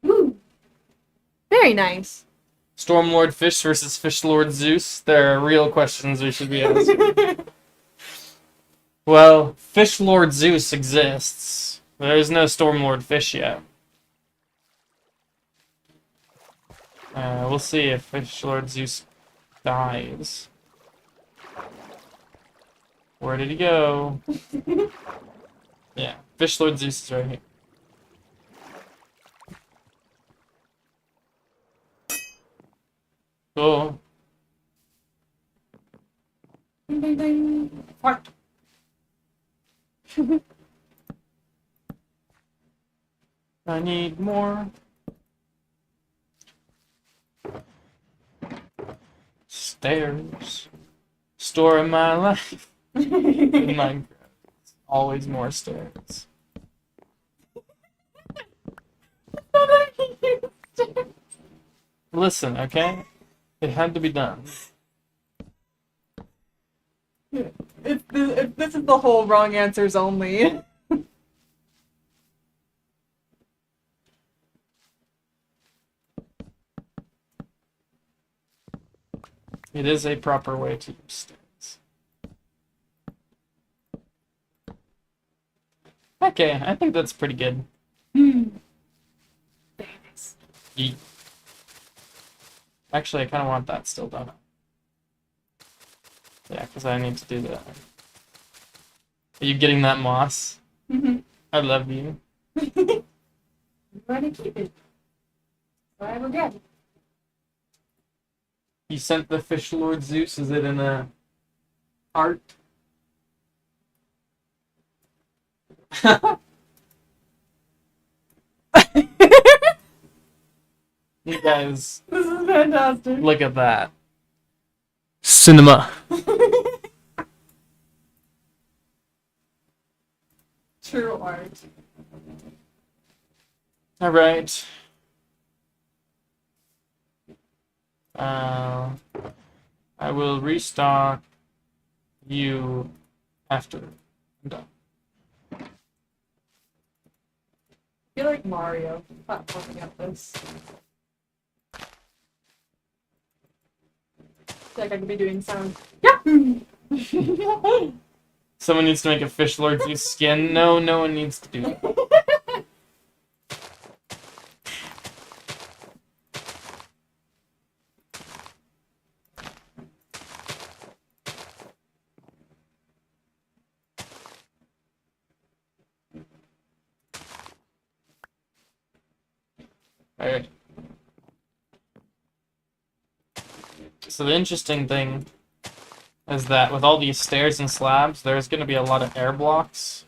Woo! Very nice. Stormlord Fish versus Fishlord Zeus? There are real questions we should be asking. Well, Fishlord Zeus exists. There is no Stormlord Fish yet. We'll see if Fishlord Zeus dies. Where did he go? Yeah, Fishlord Zeus is right here. Cool. Ding, ding, ding. What? I need more stairs. Story of my life. In Minecraft. Always more stairs. Listen, okay? It had to be done. If this is the whole wrong answers only. It is a proper way to use stairs. Okay, I think that's pretty good. Very nice. Yeet. Actually, I kind of want that still, don't I? Yeah, because I need to do that. Are you getting that moss? I love you. I'm going to keep it. I regret it. You sent the fish lord Zeus. Is it in a heart? You guys, This is fantastic. look at that. Cinema. True art. All right. I will restock you after I'm done. I feel like Mario platforming at this. I feel like I could be doing sound. Yeah! Someone needs to make a fish lord Zeus skin. No, no one needs to do that. Alright. So the interesting thing is that with all these stairs and slabs, there's going to be a lot of air blocks.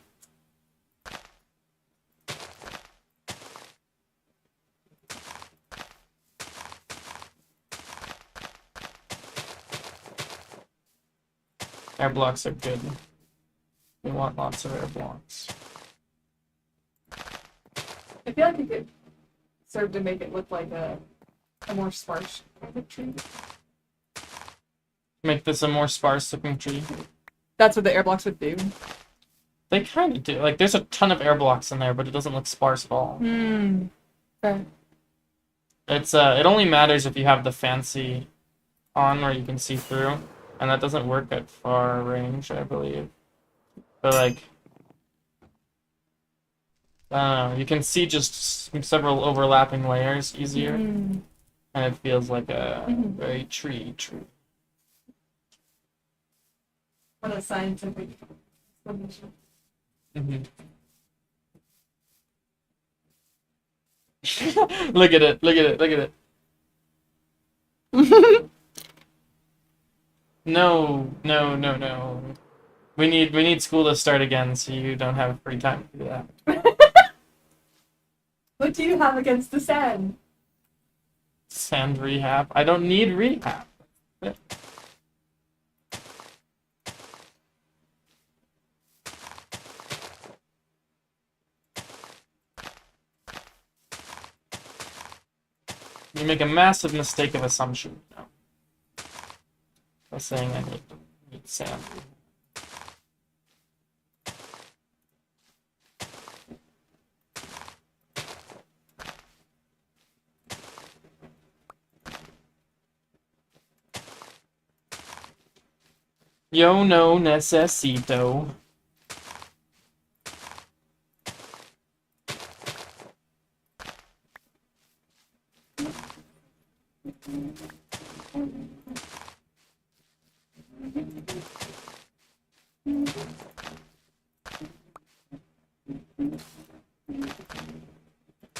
Air blocks are good. We want lots of air blocks. I feel like you could serve to make it look like a more sparse kind of tree. Make this a more sparse looking tree. That's what the air blocks would do. They kind of do. Like, there's a ton of air blocks in there, but it doesn't look sparse at all. Okay. It's it only matters if you have the fancy on where you can see through, and that doesn't work at far range, I believe. But like, I don't know, you can see just several overlapping layers easier, and it feels like a very tree. What a scientific explanation. Look at it! Look at it! Look at it! No, no, no, no. We need school to start again, so you don't have free time to do that. What do you have against the sand? Sand rehab. I don't need rehab. You make a massive mistake of assumption now. By saying I need sand. Yo no necesito.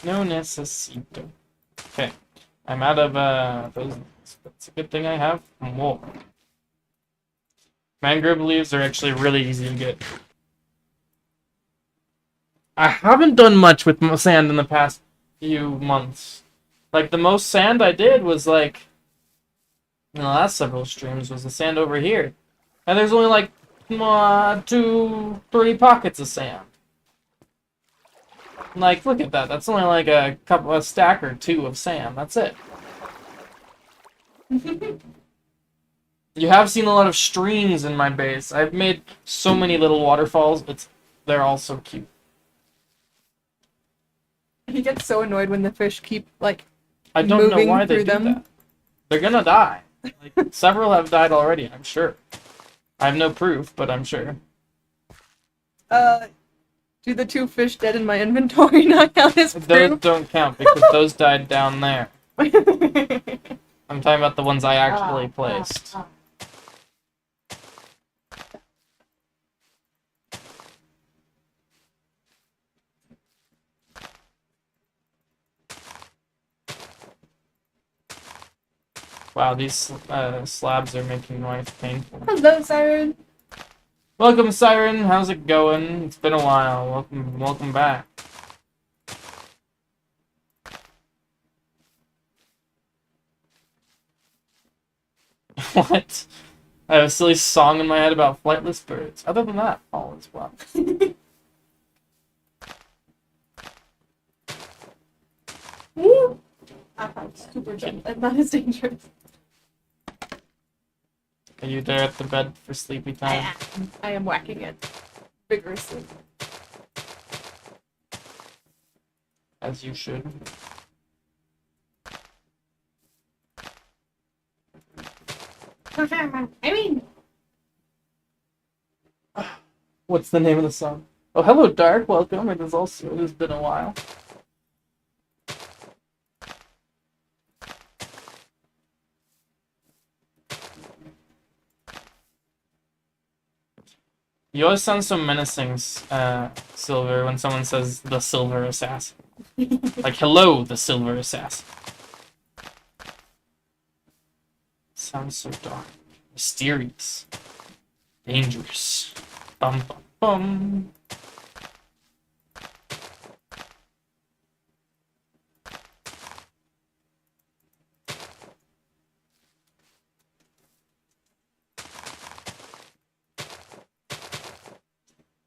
No necesito. Okay. I'm out of those. That's a good thing I have more. Mangrove leaves are actually really easy to get. I haven't done much with sand in the past few months. Like, the most sand I did was, like, in the last several streams, was the sand over here. And there's only, like, 2, 3 pockets of sand. Like, look at that. That's only, like, a stack or 2 of sand. That's it. You have seen a lot of streams in my base. I've made so many little waterfalls. They're all so cute. He gets so annoyed when the fish keep, like, I don't know moving why they through do them. that. They're gonna die. Like, several have died already, I'm sure. I have no proof, but I'm sure. Do the 2 fish dead in my inventory not count as Those proof? don't count because those died down there. I'm talking about the ones I actually placed. Wow, these slabs are making life painful. Hello, Siren. Welcome, Siren. How's it going? It's been a while. Welcome back. What? I have a silly song in my head about flightless birds. Other than that, all is well. Woo! Super jump. I'm not as dangerous. Are you there at the bed for sleepy time? I am whacking it vigorously. As you should. I mean, What's the name of the song? Oh, hello, Dark. Welcome. It has been a while. You always sound so menacing, Silver, when someone says the Silver Assassin. Like, hello, the Silver Assassin. Sounds so dark, mysterious, dangerous. Bum bum bum.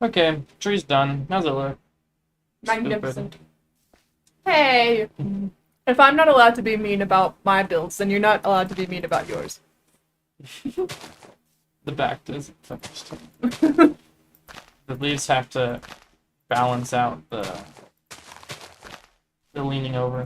Okay, tree's done. How's it look? magnificent. Hey! If I'm not allowed to be mean about my builds, then you're not allowed to be mean about yours. The back isn't finished. The leaves have to balance out the leaning over.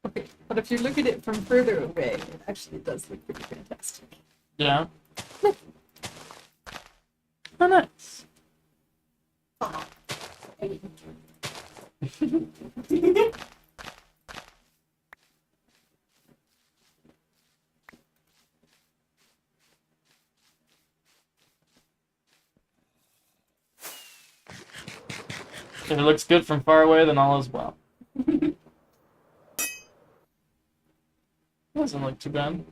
Okay, but if you look at it from further away, it actually does look pretty fantastic. Yeah. Oh, nice. If it looks good from far away, then all is well. Doesn't look too bad.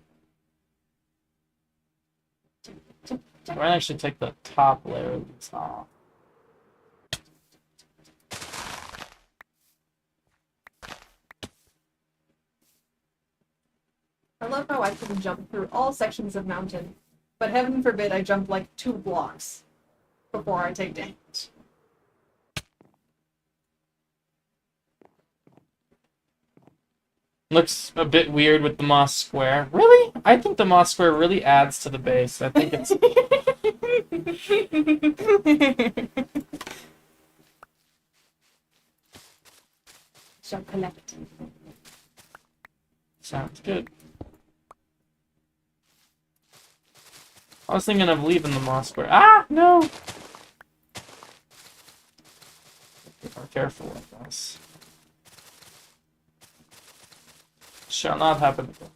I might actually take the top layer of this off. I love how I can jump through all sections of mountain, but heaven forbid I jump like 2 blocks before I take damage. Looks a bit weird with the moss square. Really? I think the moss square really adds to the base. I think it's... Shall collect. Sounds good. I was thinking of leaving the moss square. Ah! No! Be more careful with this. Shall not happen again.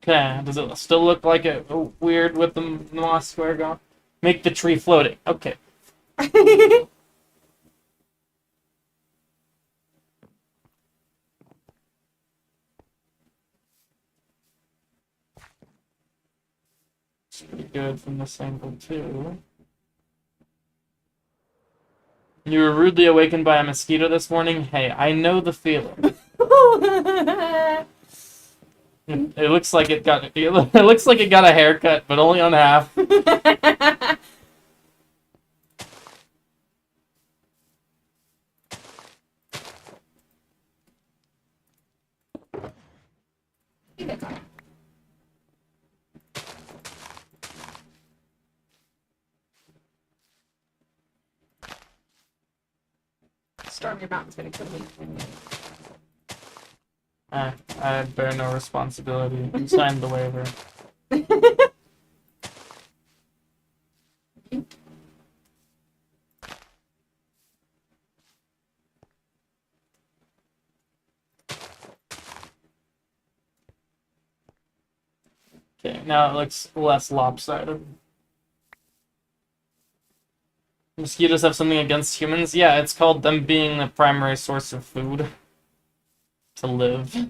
Okay, does it still look like it weird with the moss square gone? Make the tree floating. Okay. It's pretty good from this angle, too. You were rudely awakened by a mosquito this morning? Hey, I know the feeling. It looks like it got a haircut, but only on half. Storm your mountain's gonna kill me. I bear no responsibility. You signed the waiver. Okay, now it looks less lopsided. Mosquitoes have something against humans? Yeah, it's called them being the primary source of food to live.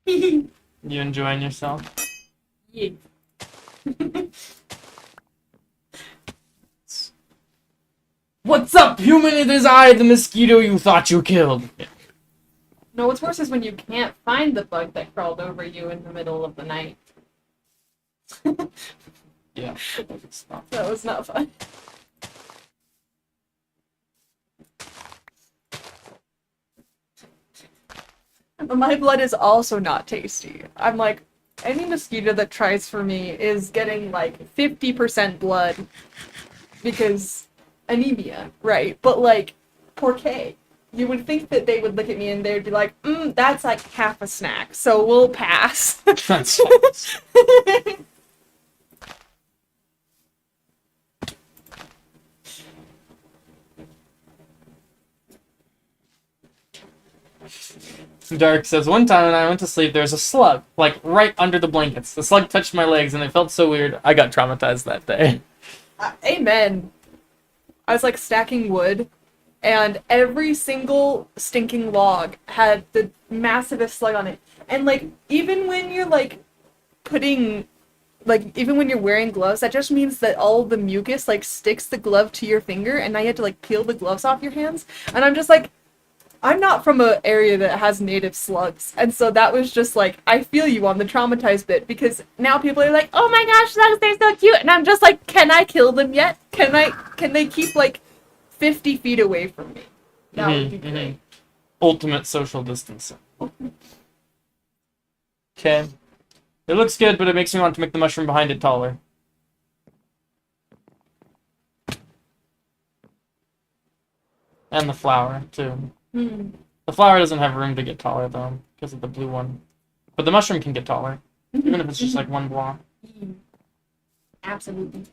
You enjoying yourself? Yeah. What's up, human? It is I, the mosquito you thought you killed. Yeah. No, what's worse is when you can't find the bug that crawled over you in the middle of the night. Yeah, it's not. That was not fun. But my blood is also not tasty. I'm like, any mosquito that tries for me is getting like 50% blood because anemia, right? But like, porqué? You would think that they would look at me and they'd be like, that's like half a snack, so we'll pass. That's Dark says, one time when I went to sleep, there was a slug, like, right under the blankets. The slug touched my legs, and it felt so weird. I got traumatized that day. Amen. I was, like, stacking wood, and every single stinking log had the massivest slug on it. And, like, even when you're, like, even when you're wearing gloves, that just means that all the mucus, like, sticks the glove to your finger, and now you have to, like, peel the gloves off your hands. And I'm just like, I'm not from an area that has native slugs, and so that was just like, I feel you on the traumatized bit, because now people are like, oh my gosh, slugs, they're so cute, and I'm just like, can I kill them yet? Can they keep, like, 50 feet away from me? That would be great. Ultimate social distancing. Okay. It looks good, but it makes me want to make the mushroom behind it taller. And the flower, too. The flower doesn't have room to get taller, though, because of the blue one. But the mushroom can get taller, even if it's just like one block. Absolutely.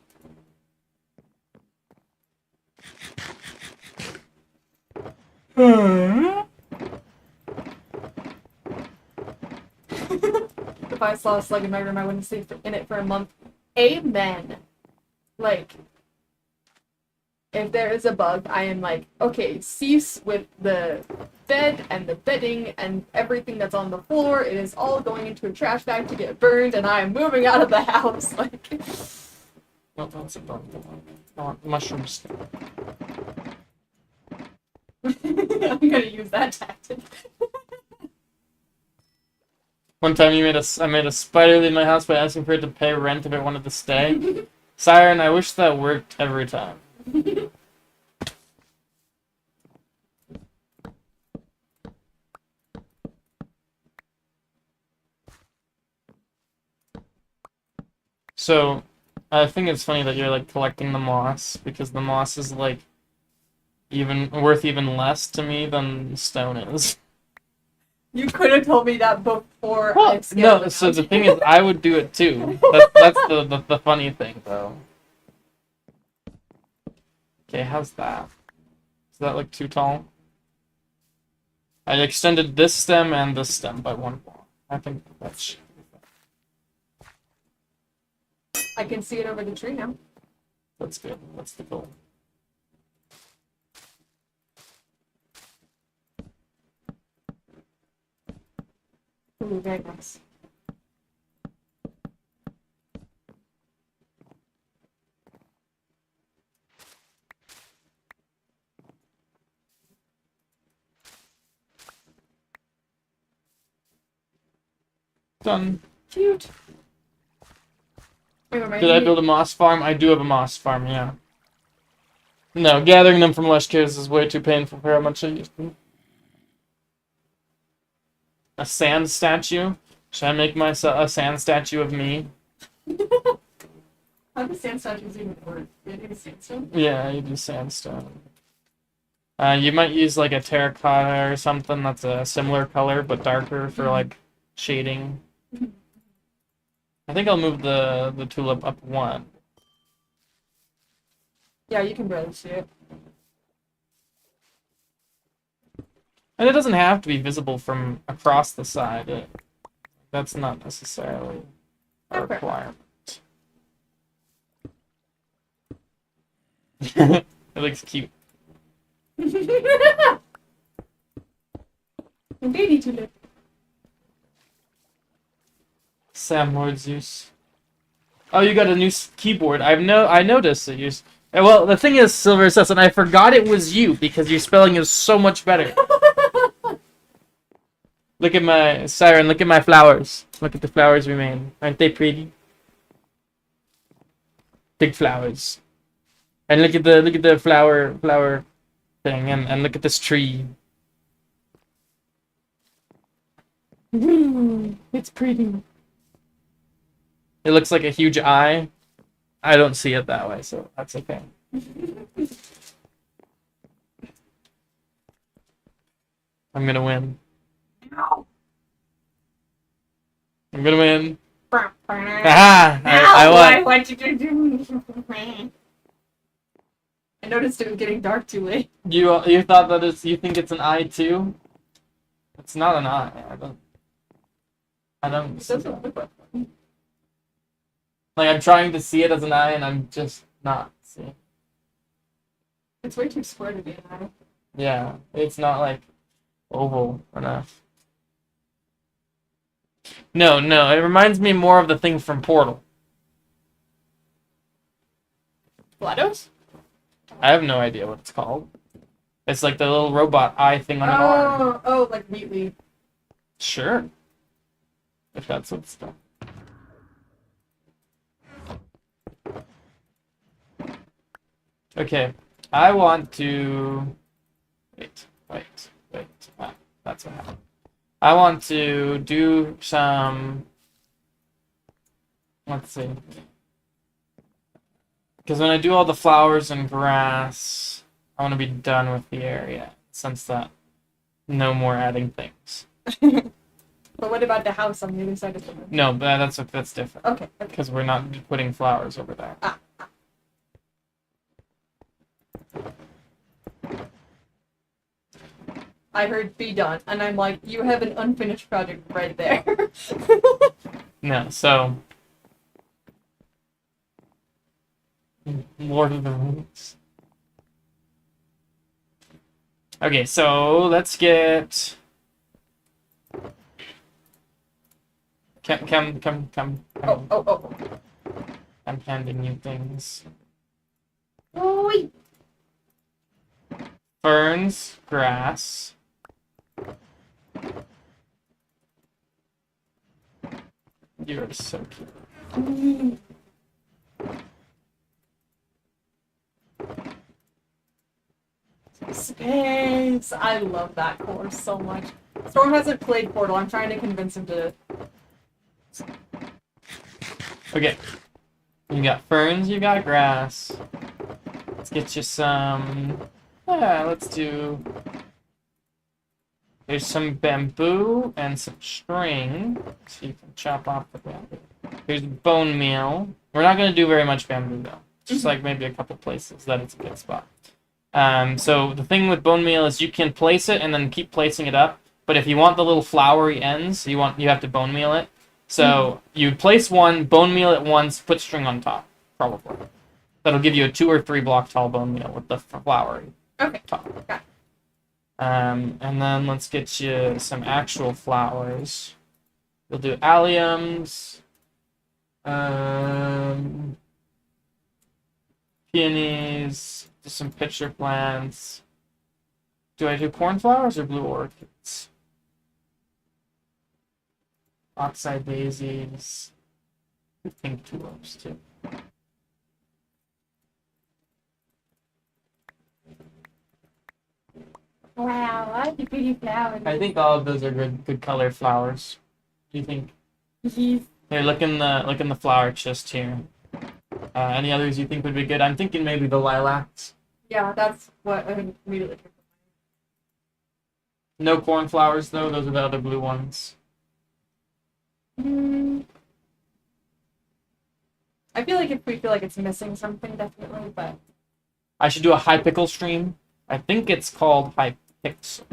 If I saw a slug in my room, I wouldn't sleep in it for a month. Amen. Like, if there is a bug, I am like, okay, cease with the bed and the bedding and everything that's on the floor. It is all going into a trash bag to get burned, and I am moving out of the house. Like, No, that's a bug. I want mushrooms. I'm gonna use that tactic. One time I made a spider leave my house by asking for it to pay rent if it wanted to stay. Siren, I wish that worked every time. So, I think it's funny that you're like collecting the moss, because the moss is like worth even less to me than stone is. You could have told me that before. Well, no, so the thing is, I would do it too. That's the funny thing, though. Okay, how's that? Does that look too tall? I extended this stem and this stem by 1 block. I think that's... I can see it over the tree now. That's good. That's the goal. Ooh, very nice. Done. Cute. Did I build a moss farm? I do have a moss farm, yeah. No, gathering them from lush caves is way too painful for how much I use them. A sand statue? Should I make myself a sand statue of me? How does sand statues even work? Do you do sandstone? Yeah, you do sandstone. You might use like a terracotta or something that's a similar color but darker for like shading. I think I'll move the tulip up 1. Yeah, you can barely see it. And it doesn't have to be visible from across the side. That's not necessarily a Okay. requirement. It looks cute. Baby tulip. Sam Lord Zeus. Oh, you got a new keyboard. I noticed that you. Well, the thing is, Silver says, and I forgot it was you because your spelling is so much better. Look at my Siren. Look at my flowers. Look at the flowers we made. Aren't they pretty? Big flowers. And look at the flower thing, and look at this tree. It's pretty. It looks like a huge eye. I don't see it that way, so that's okay. I'm gonna win. I'm gonna win. Aha! I won. What did you do? I noticed it was getting dark too late. You thought that you think it's an eye too? It's not an eye. I don't. It doesn't look like one. Like I'm trying to see it as an eye, and I'm just not seeing. It's way too square to be an eye. Yeah, it's not like oval enough. No, it reminds me more of the thing from Portal. GLaDOS? I have no idea what it's called. It's like the little robot eye thing on an arm. Oh, like Wheatley. Sure. If that's what it's called. Okay, I want to... Wait. Ah, that's what happened. I want to do some... Let's see. Because when I do all the flowers and grass, I want to be done with the area. Since that, no more adding things. But what about the house on the other side of the room? No, but that's different. Okay. Because we're not putting flowers over there. Ah. I heard be done, and I'm like, you have an unfinished project right there. No, so... Lord of the Rings. Okay, so let's get... Come. Oh. I'm handing you things. Oi. Ferns, grass. You're so cute. Space! I love that course so much. Storm hasn't played Portal. I'm trying to convince him to. Okay. You got ferns, you got grass. Let's get you some... Yeah, let's do... There's some bamboo and some string, so you can chop off the bamboo. Here's bone meal. We're not going to do very much bamboo, though. Just like maybe a couple places that it's a good spot. So the thing with bone meal is you can place it and then keep placing it up. But if you want the little flowery ends, you have to bone meal it. So you place one, bone meal it once, put string on top, probably. That'll give you a 2 or 3 block tall bone meal with the flowery top. Got it. And then let's get you some actual flowers. We'll do alliums, peonies, do some pitcher plants. Do I do cornflowers or blue orchids? Oxeye daisies. Pink tulips too. Wow, I like the pretty flowers. I think all of those are good color flowers. Do you think? He's Here, look in the flower chest here. Any others you think would be good? I'm thinking maybe the lilacs. yeah, that's what I immediately took. No cornflowers though. Those are the other blue ones. I feel like if we feel like it's missing something, definitely, but I should do a high pickle stream. I think it's called high pixel.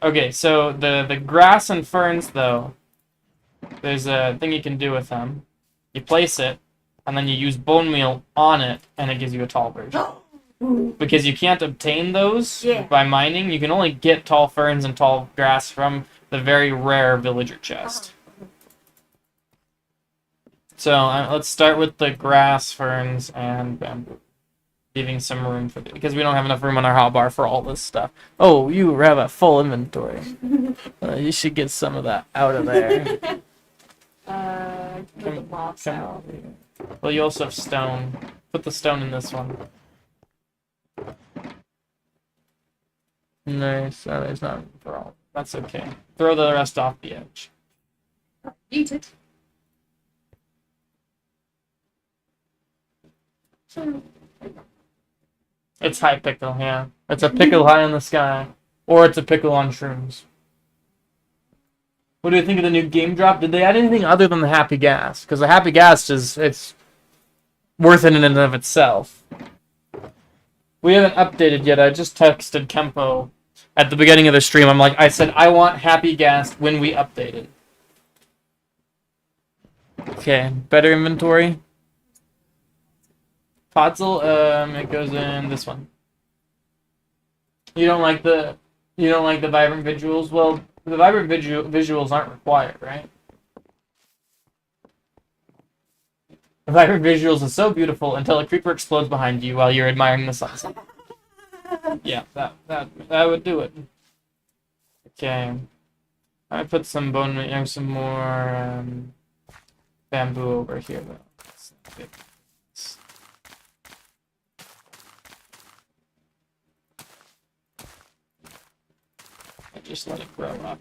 Okay, so the grass and ferns though, there's a thing you can do with them. You place it, and then you use bone meal on it, and it gives you a tall version. Because you can't obtain those by mining. You can only get tall ferns and tall grass from the very rare villager chest. So let's start with the grass, ferns, and bamboo. Leaving some room for because we don't have enough room on our hotbar for all this stuff. Oh, you have a full inventory. You should get some of that out of there. get the moss out. Well, you also have stone. Put the stone in this one. Nice. Oh, there's not room for all. That's okay. Throw the rest off the edge. Eat it. It's high pickle, yeah. It's a pickle high in the sky. Or it's a pickle on shrooms. What do you think of the new game drop? Did they add anything other than the happy gas? Because the happy gas it's worth it in and of itself. We haven't updated yet. I just texted Kempo at the beginning of the stream. I said, I want happy gas when we update it. Okay, better inventory. Potzel, it goes in this one. You don't like the vibrant visuals? Well, the vibrant visuals aren't required, right? The vibrant visuals is so beautiful until a creeper explodes behind you while you're admiring the sunset. Yeah, that would do it. Okay, I put some some more bamboo over here though. Just let it grow up.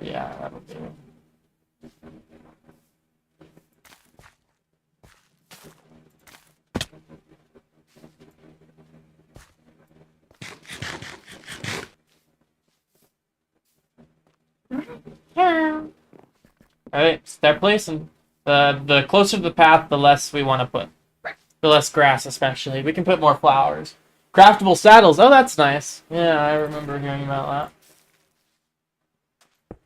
Yeah, that'll do it. Yeah. Alright, start placing. The closer to the path, the less we want to put. Right. The less grass, especially. We can put more flowers. Craftable saddles. Oh, that's nice. Yeah, I remember hearing about that.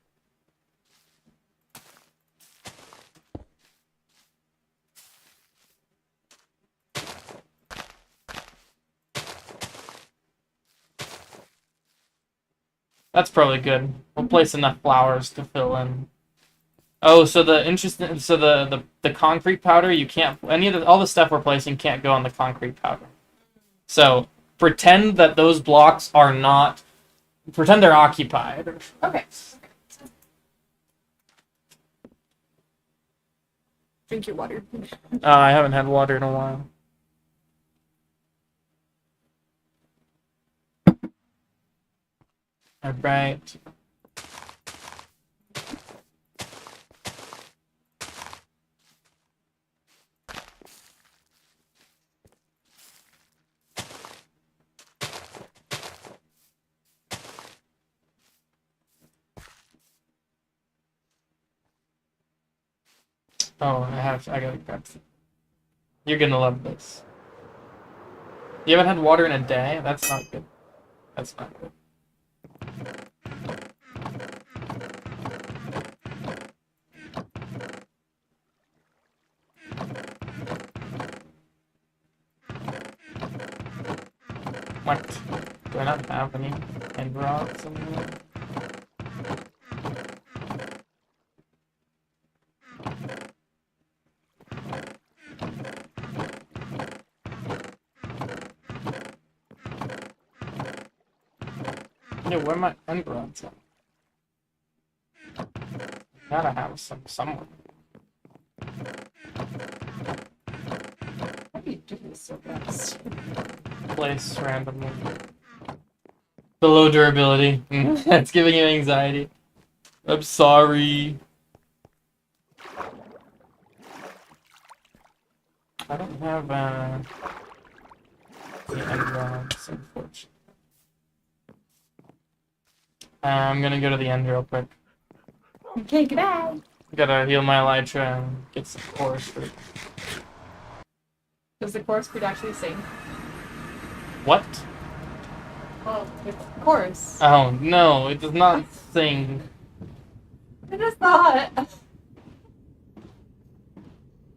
That's probably good. We'll place enough flowers to fill in. Oh, so the concrete powder, you can't all the stuff we're placing can't go on the concrete powder. So pretend that those blocks are not. Pretend they're occupied. Okay. Drink your water. I haven't had water in a while. All right. Oh, I gotta grab some. You're gonna love this. You haven't had water in a day? That's not good. That's not good. What? Do I not have any end rods in there? Yeah, where are my end rods at? Gotta have some somewhere. How do you do this so fast? Place randomly. The low durability. That's giving you anxiety. I'm sorry. I don't have the end rods, unfortunately. I'm gonna go to the end real quick. Okay, goodbye. Gotta heal my elytra and get some forest fruit. Does the chorus fruit actually sing? What? Oh, it's chorus. Oh no, it does not sing. I just thought.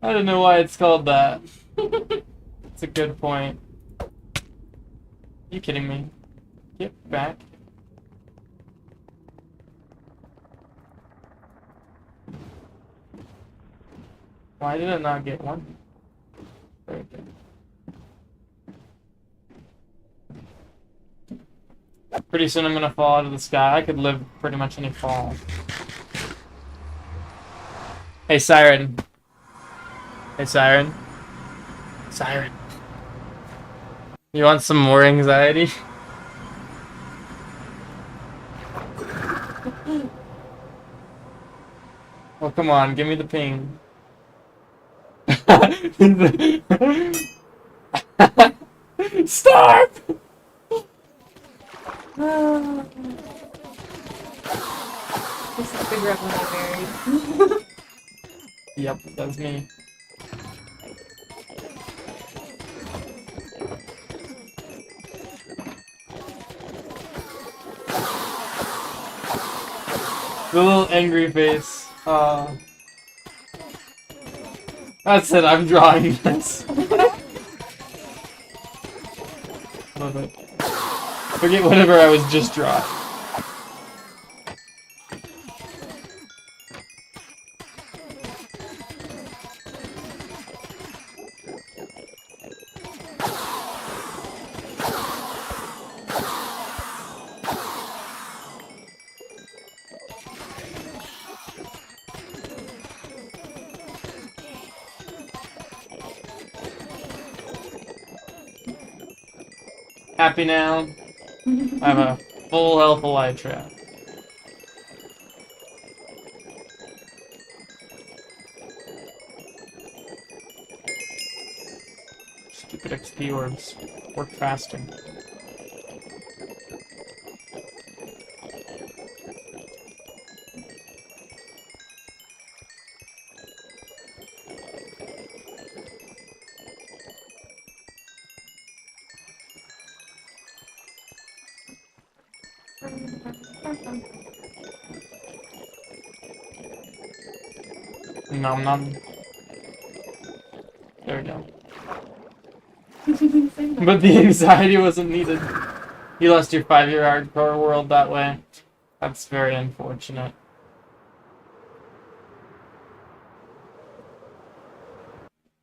I don't know why it's called that. It's a good point. You kidding me? Get back. Why did it not get one? Very good. Pretty soon I'm gonna fall out of the sky. I could live pretty much any fall. Hey, Siren. Hey, Siren. Siren. You want some more anxiety? Well, come on, give me the ping. Stop! This is figure out when I'm married. Yep, that's me. The little angry face. That's it, I'm drawing this. Love it. Forget whatever I was just drawing. Happy now. I have a full health elytra. Stupid XP orbs. Work faster. Nom nom. There we go. But the anxiety wasn't needed. You lost your 5-year hardcore world that way. That's very unfortunate.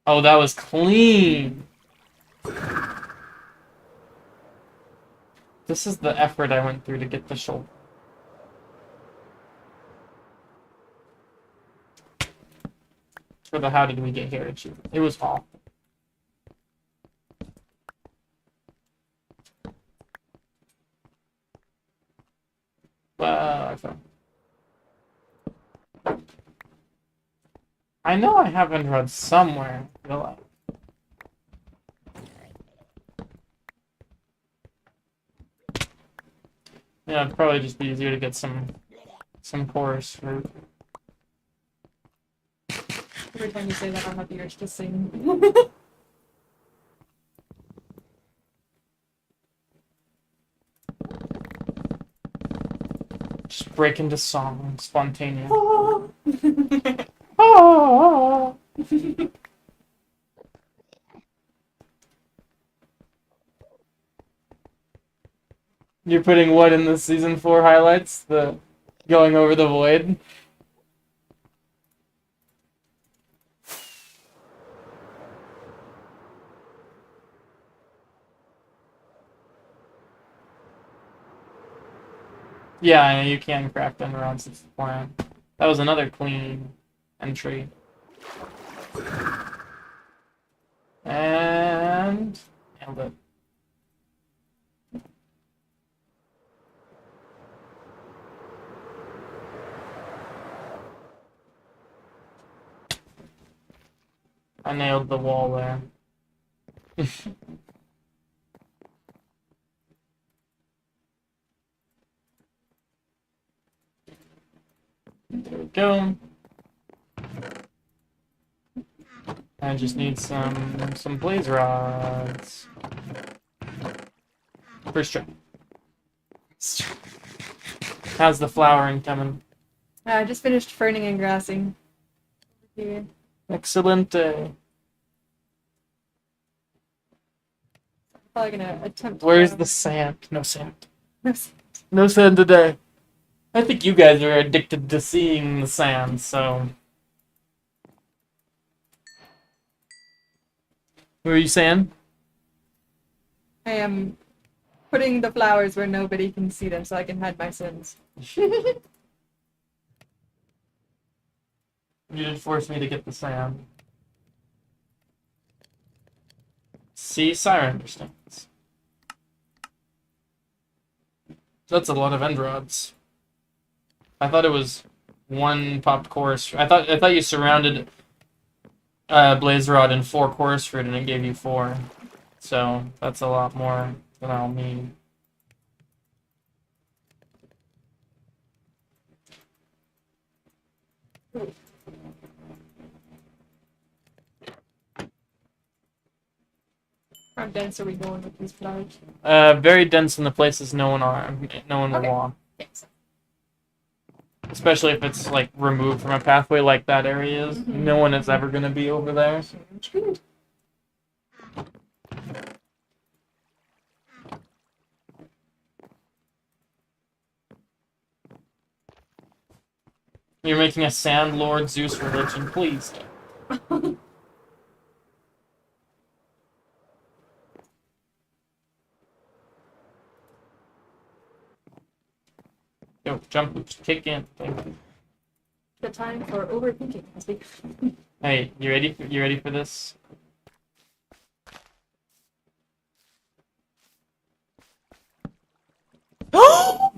Oh, that was clean! This is the effort I went through to get the shoulder. For the how did we get here achievement. It was awful. I fell. I know I have inroads somewhere. I feel like. Yeah, it'd probably just be easier to get some chorus fruit. Every time you say that, I have the urge to sing. break into song spontaneous. Oh. Oh. You're putting what in the season 4 highlights? The going over the void? Yeah, I know you can craft them around 6 plan. That was another clean entry. And nailed it. I nailed the wall there. There we go. I just need some blaze rods. First try. How's the flowering coming? I just finished ferning and grassing. Yeah. Excellent. Probably gonna attempt. Where's the sand? No sand. No. No sand today. I think you guys are addicted to seeing the sand, so. What were you saying? I am putting the flowers where nobody can see them so I can hide my sins. You did force me to get the sand. See, Siren understands. That's a lot of end rods. I thought it was one popped chorus. I thought you surrounded blaze rod and 4 chorus fruit and it gave you 4. So that's a lot more than I'll need. How dense are we going with these flowers? Very dense in the places no one will Okay. walk. Thanks. Especially if it's like removed from a pathway like that area is. No one is ever gonna be over there. Good. You're making a Sand Lord Zeus religion, please. Yo, jump loops, kick in. Thank you. The time for overthinking has begun. Hey, you ready for this? Oh.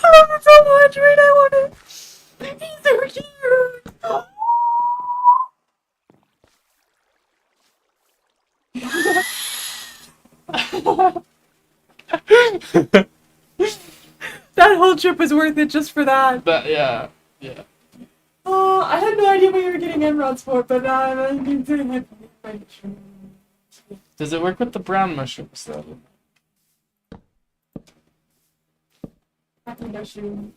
I love it so much, right? I want it. He's so cute. That whole trip was worth it just for that. Yeah. Oh, I had no idea what you were getting emeralds for, but I'm doing it. Does it work with the brown mushrooms though? Happy mushroom.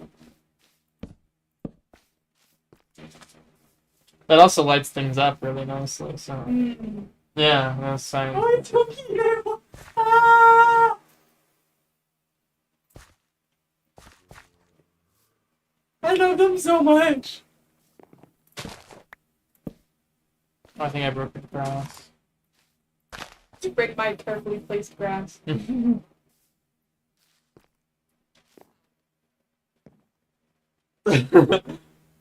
That also lights things up really nicely. So Mm. yeah, that's fine. Oh, it's so cute. Ah! I love them so much. I think I broke the grass. To break my carefully placed grass. The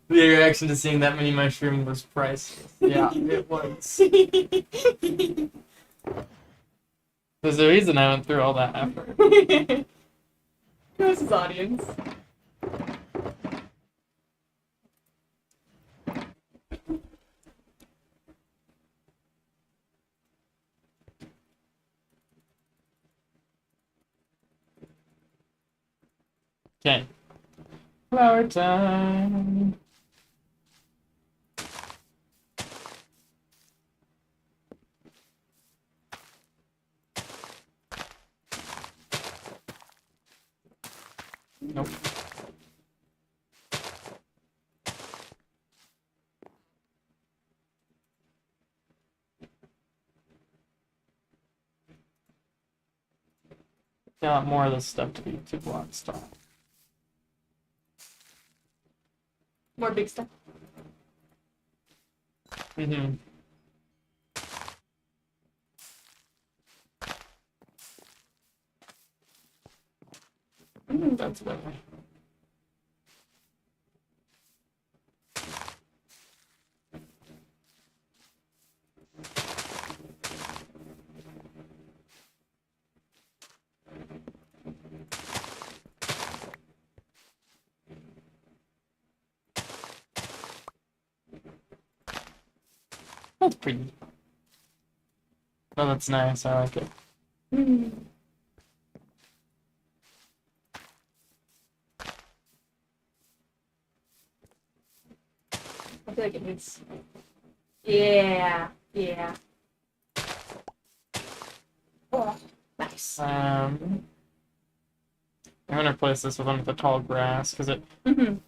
reaction to seeing that many mushrooms was priceless. Yeah, it was. There's a reason I went through all that effort. Who's his audience? Okay. Flower time. Nope. I want more of this stuff to be 2 blocks tall. More big stuff. Mm-hmm. That's better. That's pretty. Oh, that's nice. I like it. Mm. I feel like it needs. Yeah. Yeah. Oh, nice. I'm gonna replace this with one with the tall grass because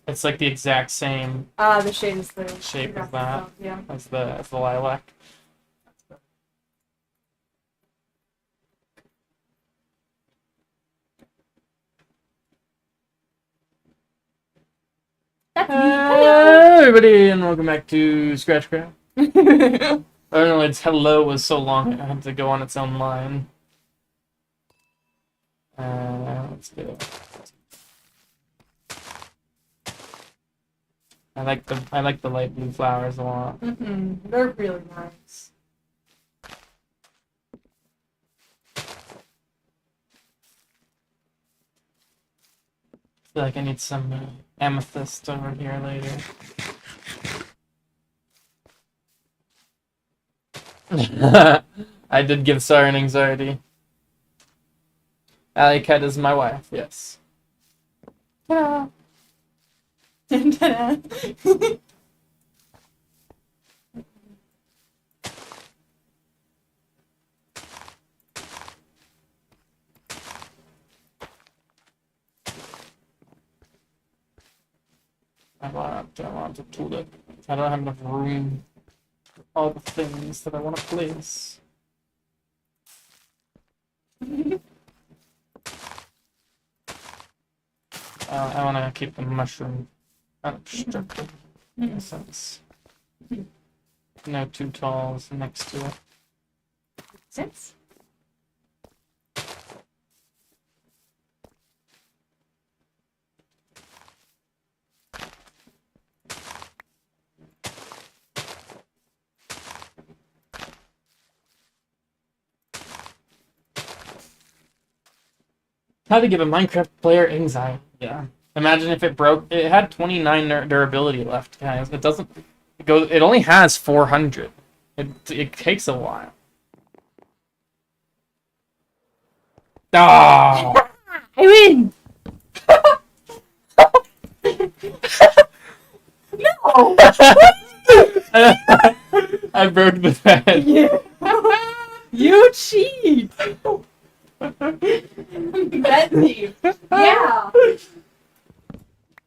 it's like the exact same The shade is the shape the as that, stuff, yeah. as the lilac. That's me. Hello. Everybody, and welcome back to ScratchCraft. I don't know, its hello was so long it had to go on its own line. Let's do it. I like the light blue flowers a lot. They're really nice. I feel like I need some amethyst over here later. I did give Siren anxiety. Alley Cat is my wife, yes. Ta-da. Ta-da. I want a Toda. I don't have enough room for all the things that I want to place. I want to keep the mushroom unobstructed, in a sense. No too talls next to it. Sense. How to give a Minecraft player anxiety. Yeah. Imagine if it broke. It had 29 durability left, guys. It doesn't. It only has 400. It takes a while. Ah! I win. No. I broke the bed. Yeah. You cheat. Bed thief. Yeah.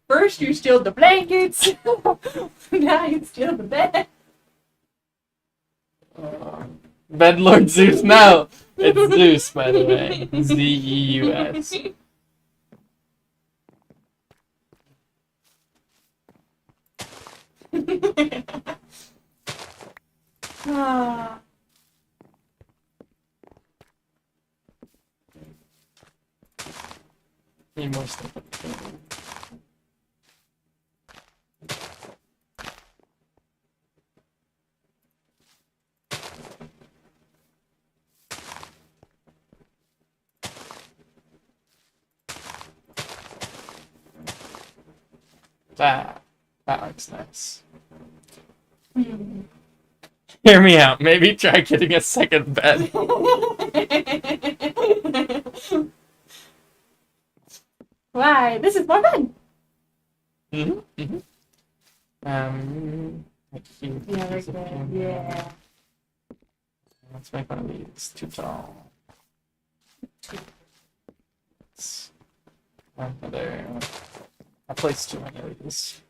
First you steal the blankets. Now you steal the bed. Bedlord Zeus. No, it's Zeus, by the way. Zeus. Ah. Need more stuff. That looks nice. Hear me out. Maybe try getting a second bed. Why? This is more fun. Like here. Yeah, like that. Yeah. Let's make one of these too tall. There. I placed too many of these.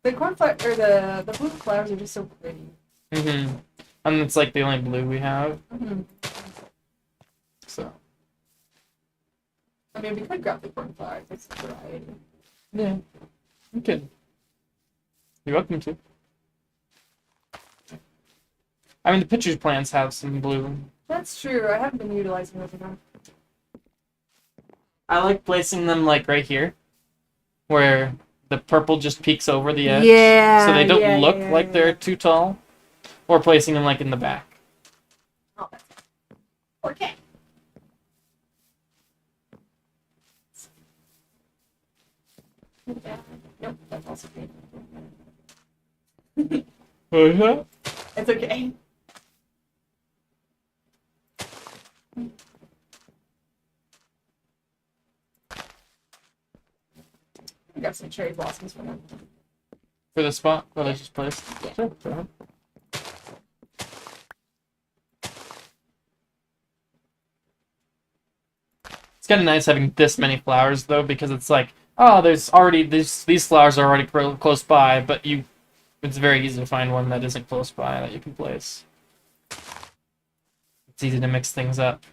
The cornflower or the blue flowers are just so pretty. Mm-hmm. And it's like the only blue we have. Mm-hmm. So. I mean, we could grab the cornflowers. It's a variety. Yeah. You could. You're welcome to. I mean, the pitcher's plants have some blue. That's true. I haven't been utilizing those enough. I like placing them like right here, where the purple just peeks over the edge. Yeah. So they don't look like they're too tall. Or placing them like in the back. Oh, that's okay. Nope, that's also great. Uh-huh. It's okay. I got some cherry blossoms for them. For the spot that I just placed? Yeah. Sure, go ahead. It's kind of nice having this many flowers, though, because it's like, oh, there's already, these flowers are already close by, but it's very easy to find one that isn't close by that you can place. It's easy to mix things up.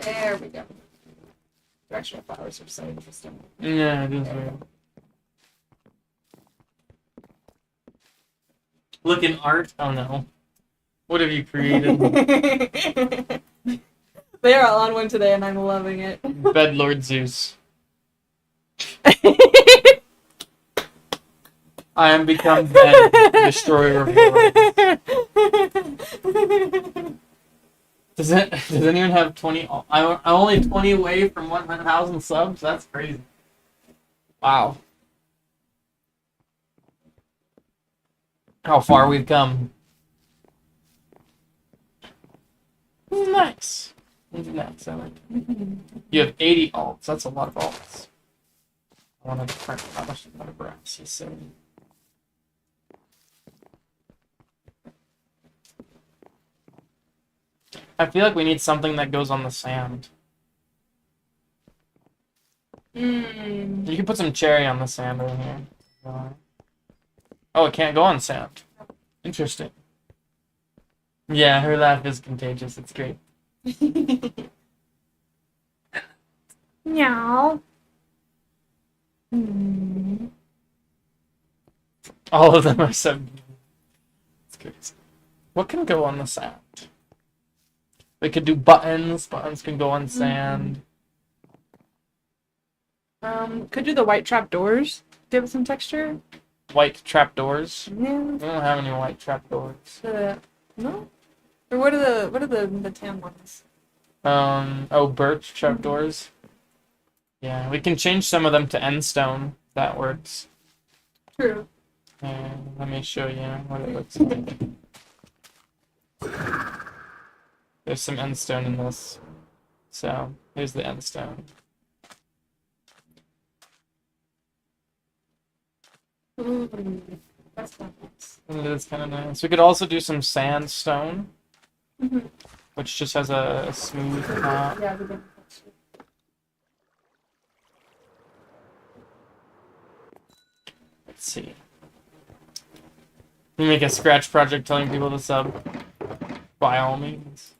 There we go. Directional flowers are so interesting. Yeah, it is weird. Look in art. Oh no. What have you created? They are on one today and I'm loving it. Bed Lord Zeus. I am become Bed, destroyer of worlds. Does anyone have 20? I'm only 20 away from 1,000 subs? That's crazy. Wow. How far we've come. Nice. Nice. I like it. You have 80 alts. That's a lot of alts. I want to print how much grass he's saying. I feel like we need something that goes on the sand. You can put some cherry on the sand over here. Oh, it can't go on sand. Interesting. Yeah, her laugh is contagious. It's great. Meow. All of them are so. It's crazy. What can go on the sand? We could do buttons. Buttons can go on sand. Could do the white trap doors. Give it some texture. White trapdoors. Yeah. We don't have any white trapdoors. No. Or what are the tan ones? Birch trapdoors. Yeah, we can change some of them to end stone. That works. True. And let me show you what it looks like. There's some end stone in this. So, here's the end stone. Ooh, that's nice. And it is kind of nice. We could also do some sandstone, which just has a smooth top. Yeah, the good texture. Let's see. We make a scratch project telling people to sub. By all means.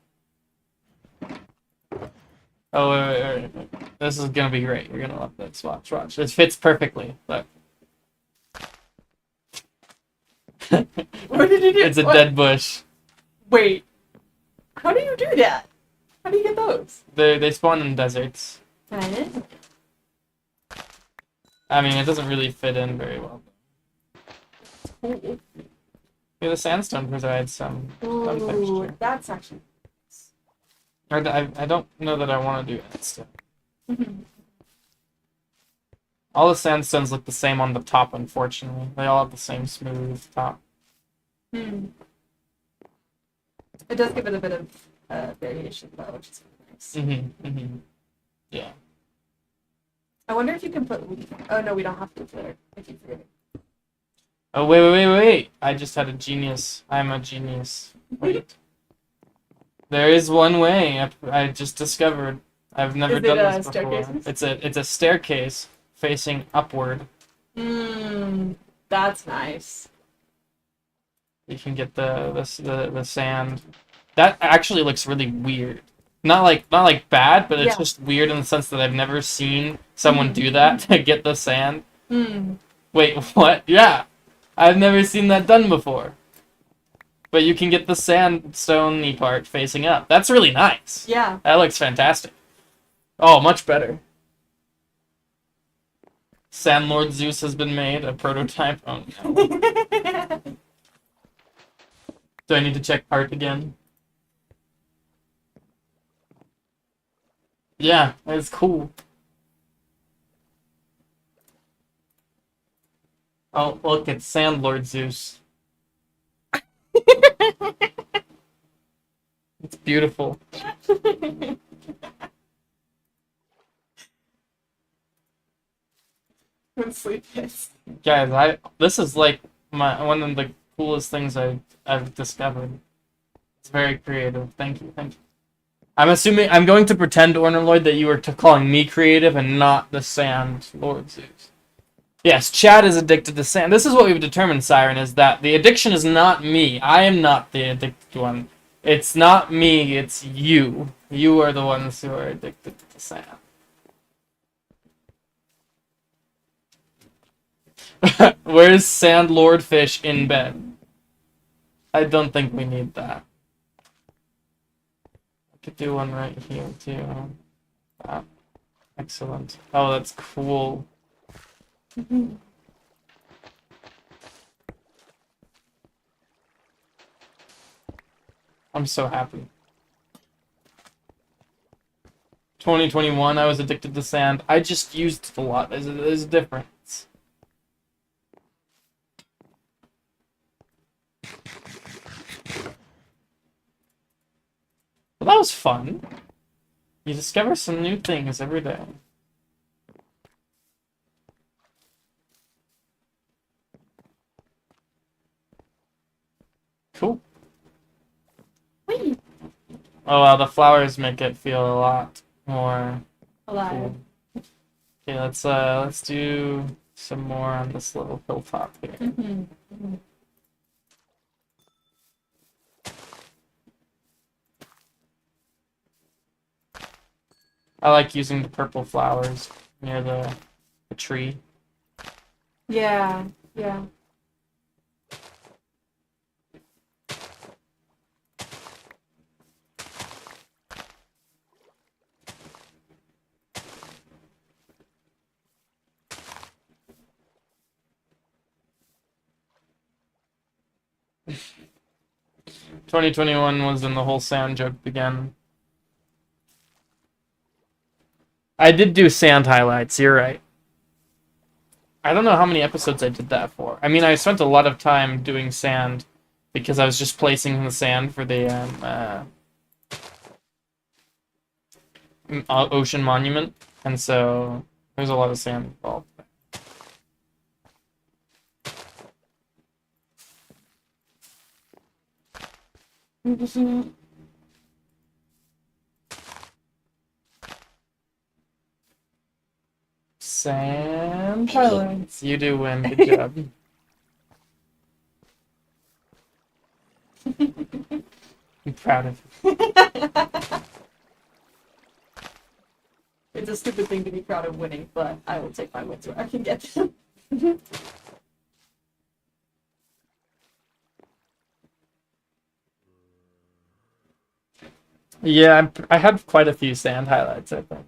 Oh, wait. This is gonna be great. You're gonna love this. Watch. It fits perfectly. Look. What did you do? It's a dead bush. Wait. How do you do that? How do you get those? They spawn in deserts. I mean, it doesn't really fit in very well. Ooh, Yeah, the sandstone provides some texture. that's actually I don't know that I want to do sandstone. All the sandstones look the same on the top, unfortunately. They all have the same smooth top. It does give it a bit of variation though, which is really nice. Yeah. I wonder if you can put. Oh no, we don't have to put it if you forget it. Oh, wait. I just had a genius. I'm a genius. Wait. There is one way I just discovered. I've never Is it done a this before. staircase? It's a staircase facing upward. That's nice. You can get the sand. That actually looks really weird. Not like bad, but it's Yeah. just weird in the sense that I've never seen someone do that to get the sand. Wait, what? Yeah. I've never seen that done before. But you can get the sandstone-y part facing up. That's really nice. Yeah. That looks fantastic. Oh, much better. Sand Lord Zeus has been made, a prototype. Oh no. Do I need to check art again? Yeah, that's cool. Oh, look, it's Sand Lord Zeus. It's beautiful. When sleep is. Guys, this is like one of the coolest things I've discovered. It's very creative. Thank you. I'm going to pretend, Ornaloid, that you were calling me creative and not the Sand Lord Zeus. Yes, Chad is addicted to sand. This is what we've determined, Siren, is that the addiction is not me. I am not the addicted one. It's not me, it's you. You are the ones who are addicted to sand. Where's Sand Lord Fish in bed? I don't think we need that. I could do one right here, too. Excellent. Oh, that's cool. I'm so happy. 2021, I was addicted to sand. I just used it a lot. There's a difference. Well, that was fun. You discover some new things every day. Cool. Whee! Oh wow, the flowers make it feel a lot more Alive. cool. Okay, let's do some more on this little hilltop here. I like using the purple flowers near the tree. Yeah. 2021 was when the whole sand joke began. I did do sand highlights, you're right. I don't know how many episodes I did that for. I mean, I spent a lot of time doing sand because I was just placing the sand for the ocean monument, and so there's a lot of sand involved. Sand highlights. You do win. Good job. I'm proud of you. It's a stupid thing to be proud of winning, but I will take my wins where I can get them. Yeah, I had quite a few sand highlights, I think.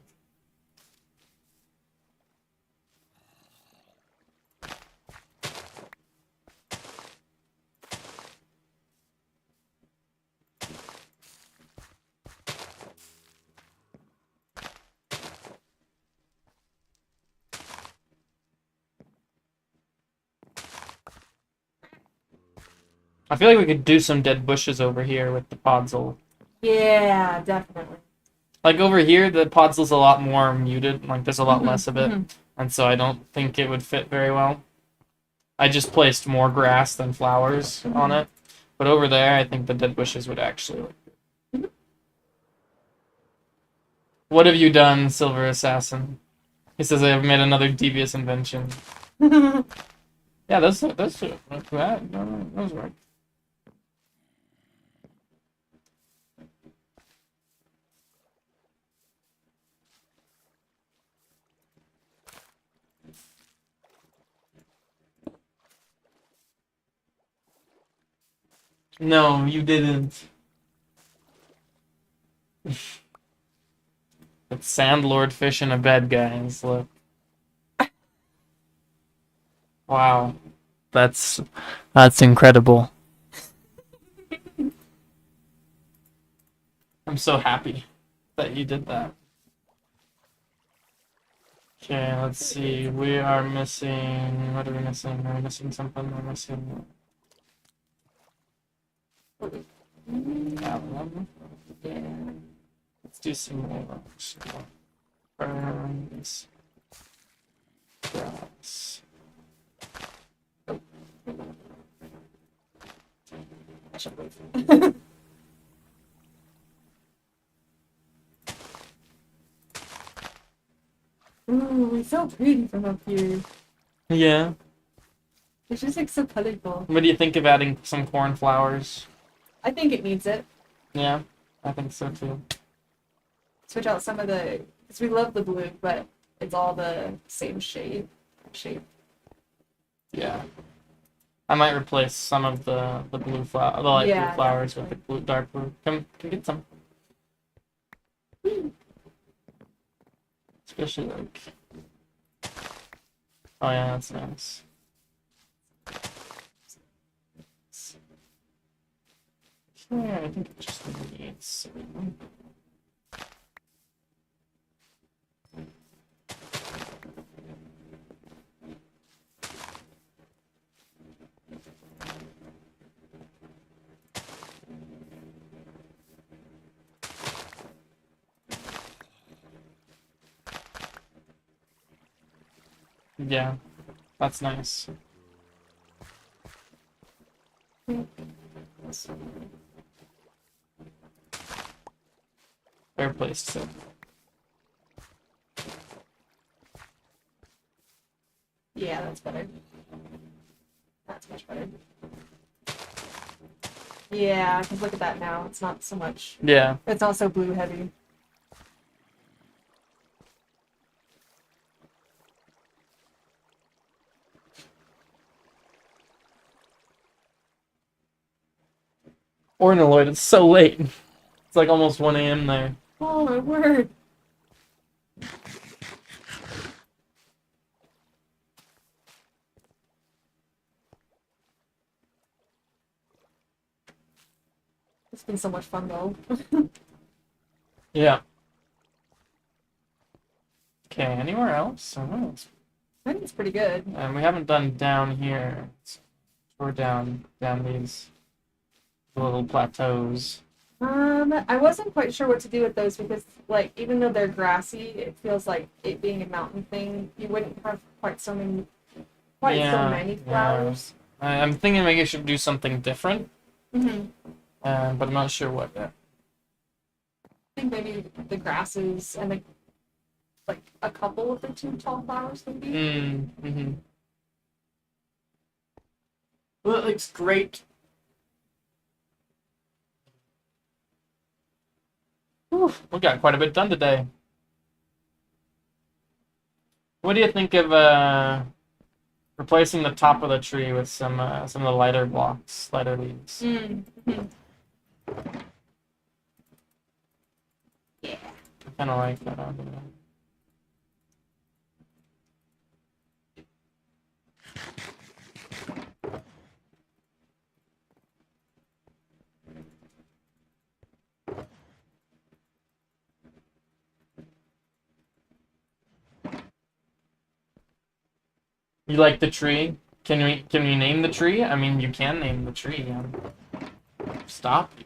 I feel like we could do some dead bushes over here with the podzol. Yeah, definitely. Like over here, the podzel's a lot more muted. Like there's a lot less of it, Mhm. and so I don't think it would fit very well. I just placed more grass than flowers on it, but over there, I think the dead bushes would actually look good. What have you done, Silver Assassin? He says I have made another devious invention. Yeah, those work. No, you didn't. It's Sandlord fish in a bed, guys. Look. Wow. That's incredible. I'm so happy that you did that. Okay, let's see. We are missing. What are we missing? Are we missing something? We're missing. Yeah. Let's do some more. Burns. Grass. Ooh, it's so pretty from up here. Yeah. It's just like so colorful. What do you think of adding some cornflowers? I think it needs it. Yeah, I think so too. Switch out some of the, because we love the blue, but it's all the same shade. Yeah. I might replace some of the blue flower, the light blue Yeah, flowers with the blue, dark blue. Come get some. Especially like. Oh yeah, that's nice. Yeah, I think it just needs. Yeah, that's nice. Fair place to. Yeah, that's better. That's much better. Yeah, because look at that now. It's not so much. Yeah. It's not so blue heavy. Ornaloid, it's so late. It's like almost 1 a.m. there. Oh my word. It's been so much fun though. Yeah. Okay, anywhere else? I think it's pretty good. And we haven't done down here. We're down these little plateaus. I wasn't quite sure what to do with those because, like, even though they're grassy, it feels like it being a mountain thing, you wouldn't have quite so many flowers. I'm thinking maybe I should do something different, Mm-hmm. but I'm not sure what yet. I think maybe the grasses and like a couple of the two tall flowers maybe. Mm-hmm. Well, it looks great. Whew, we got quite a bit done today. What do you think of replacing the top of the tree with some of the lighter blocks, lighter leaves? Mm-hmm. Yeah. I kind of like that idea. You like the tree? Can we name the tree? I mean, you can name the tree. Stop you.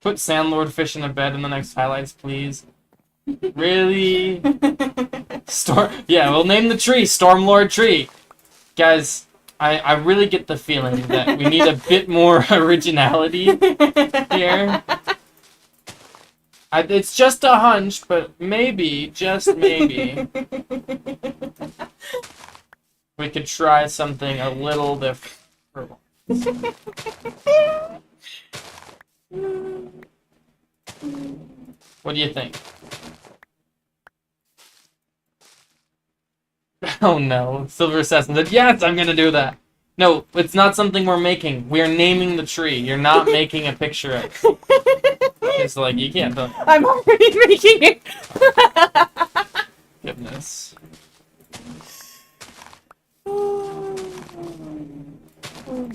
Put Sandlord Fish in a bed in the next highlights, please. Really? Yeah, we'll name the tree Stormlord Tree. Guys, I really get the feeling that we need a bit more originality here. It's just a hunch, but maybe, just maybe, we could try something a little different. What do you think? Oh no, Silver Assassin said, yes, I'm gonna do that. No, it's not something we're making. We're naming the tree. You're not making a picture of it. It's like, you can't do it. I'm already making it. Goodness. Oh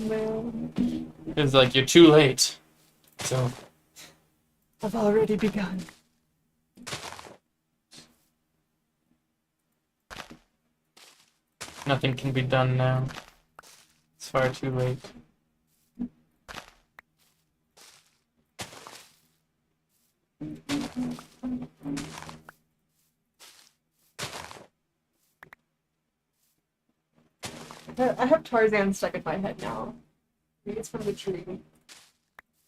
man. It's like, you're too late. So, I've already begun. nothing can be done now. It's far too late. I have Tarzan stuck in my head now. I think it's from the tree.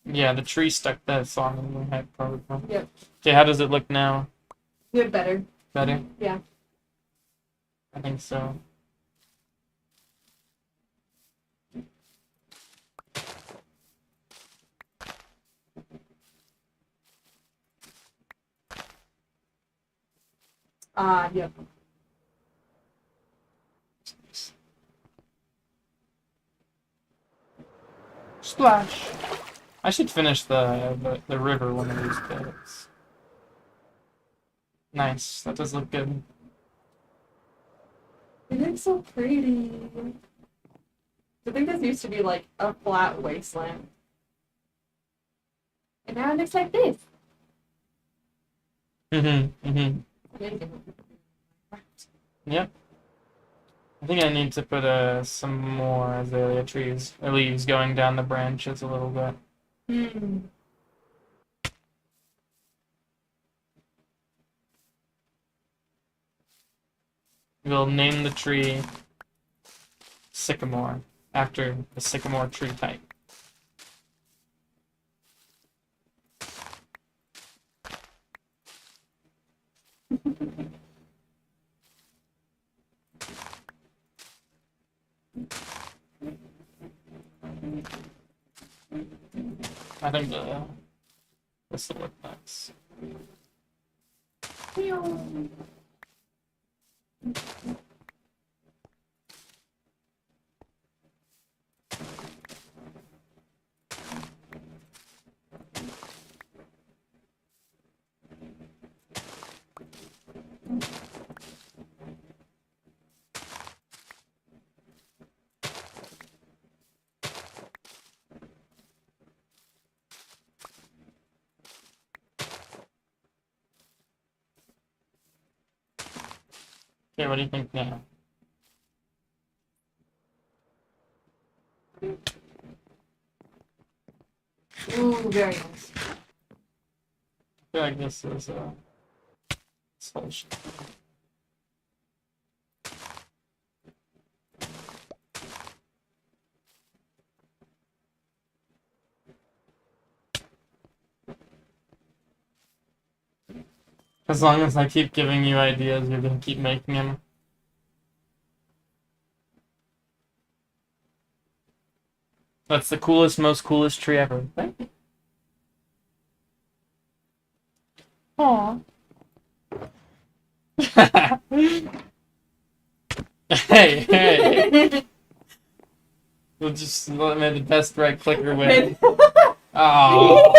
Yeah, the tree stuck that song in my head, probably. Yep. Okay, how does it look now? Good, better. Better? Yeah. I think so. Yep. Splash! I should finish the river one of these days. Nice, that does look good. It looks so pretty. I think this used to be like a flat wasteland. And now it looks like this. Yep. I think I need to put some more azalea trees, or leaves going down the branches a little bit. We'll name the tree Sycamore, after the sycamore tree type. I think this will look nice. Okay, what do you think now? Ooh, very nice. I feel like this is solution. As long as I keep giving you ideas, you're gonna keep making them. That's the coolest, most coolest tree ever. Thank you. Aww. Hey, hey. We'll just let me the best right clicker win. Oh.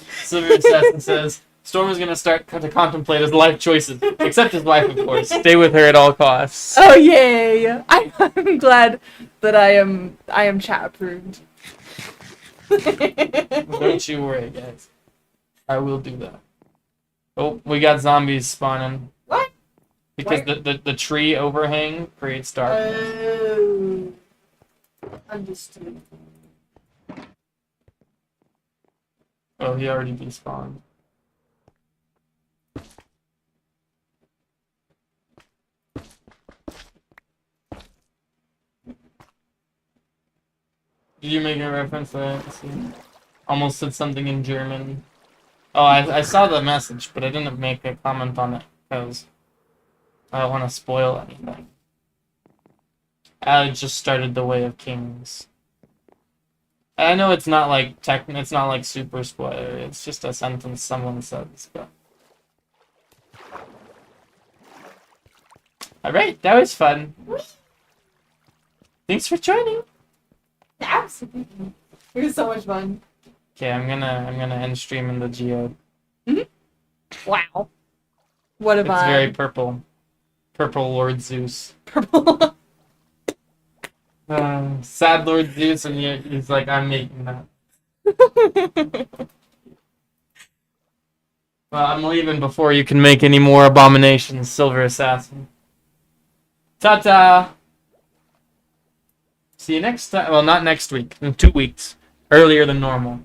Silver Assassin says, Storm is gonna start to contemplate his life choices, except his wife, of course. Stay with her at all costs. Oh yay! I'm glad that I am chat approved. Don't you worry, guys. I will do that. Oh, we got zombies spawning. What? Because the tree overhang creates darkness. Oh. Understood. Oh, he already despawned. Did you make a reference to that? See? Almost said something in German. Oh, I saw the message, but I didn't make a comment on it because I don't want to spoil anything. I just started the Way of Kings. I know it's not like it's not like super spoiler. It's just a sentence someone says. But all right, that was fun. Thanks for joining. Absolutely. It was so much fun. Okay, I'm gonna end stream in the geode. Wow. What It's about very purple. Purple Lord Zeus. purple? Sad Lord Zeus, and he's like, I'm making that. Well, I'm leaving before you can make any more abominations, Silver Assassin. Ta-ta! See you next time. Well, not next week. In 2 weeks. Earlier than normal.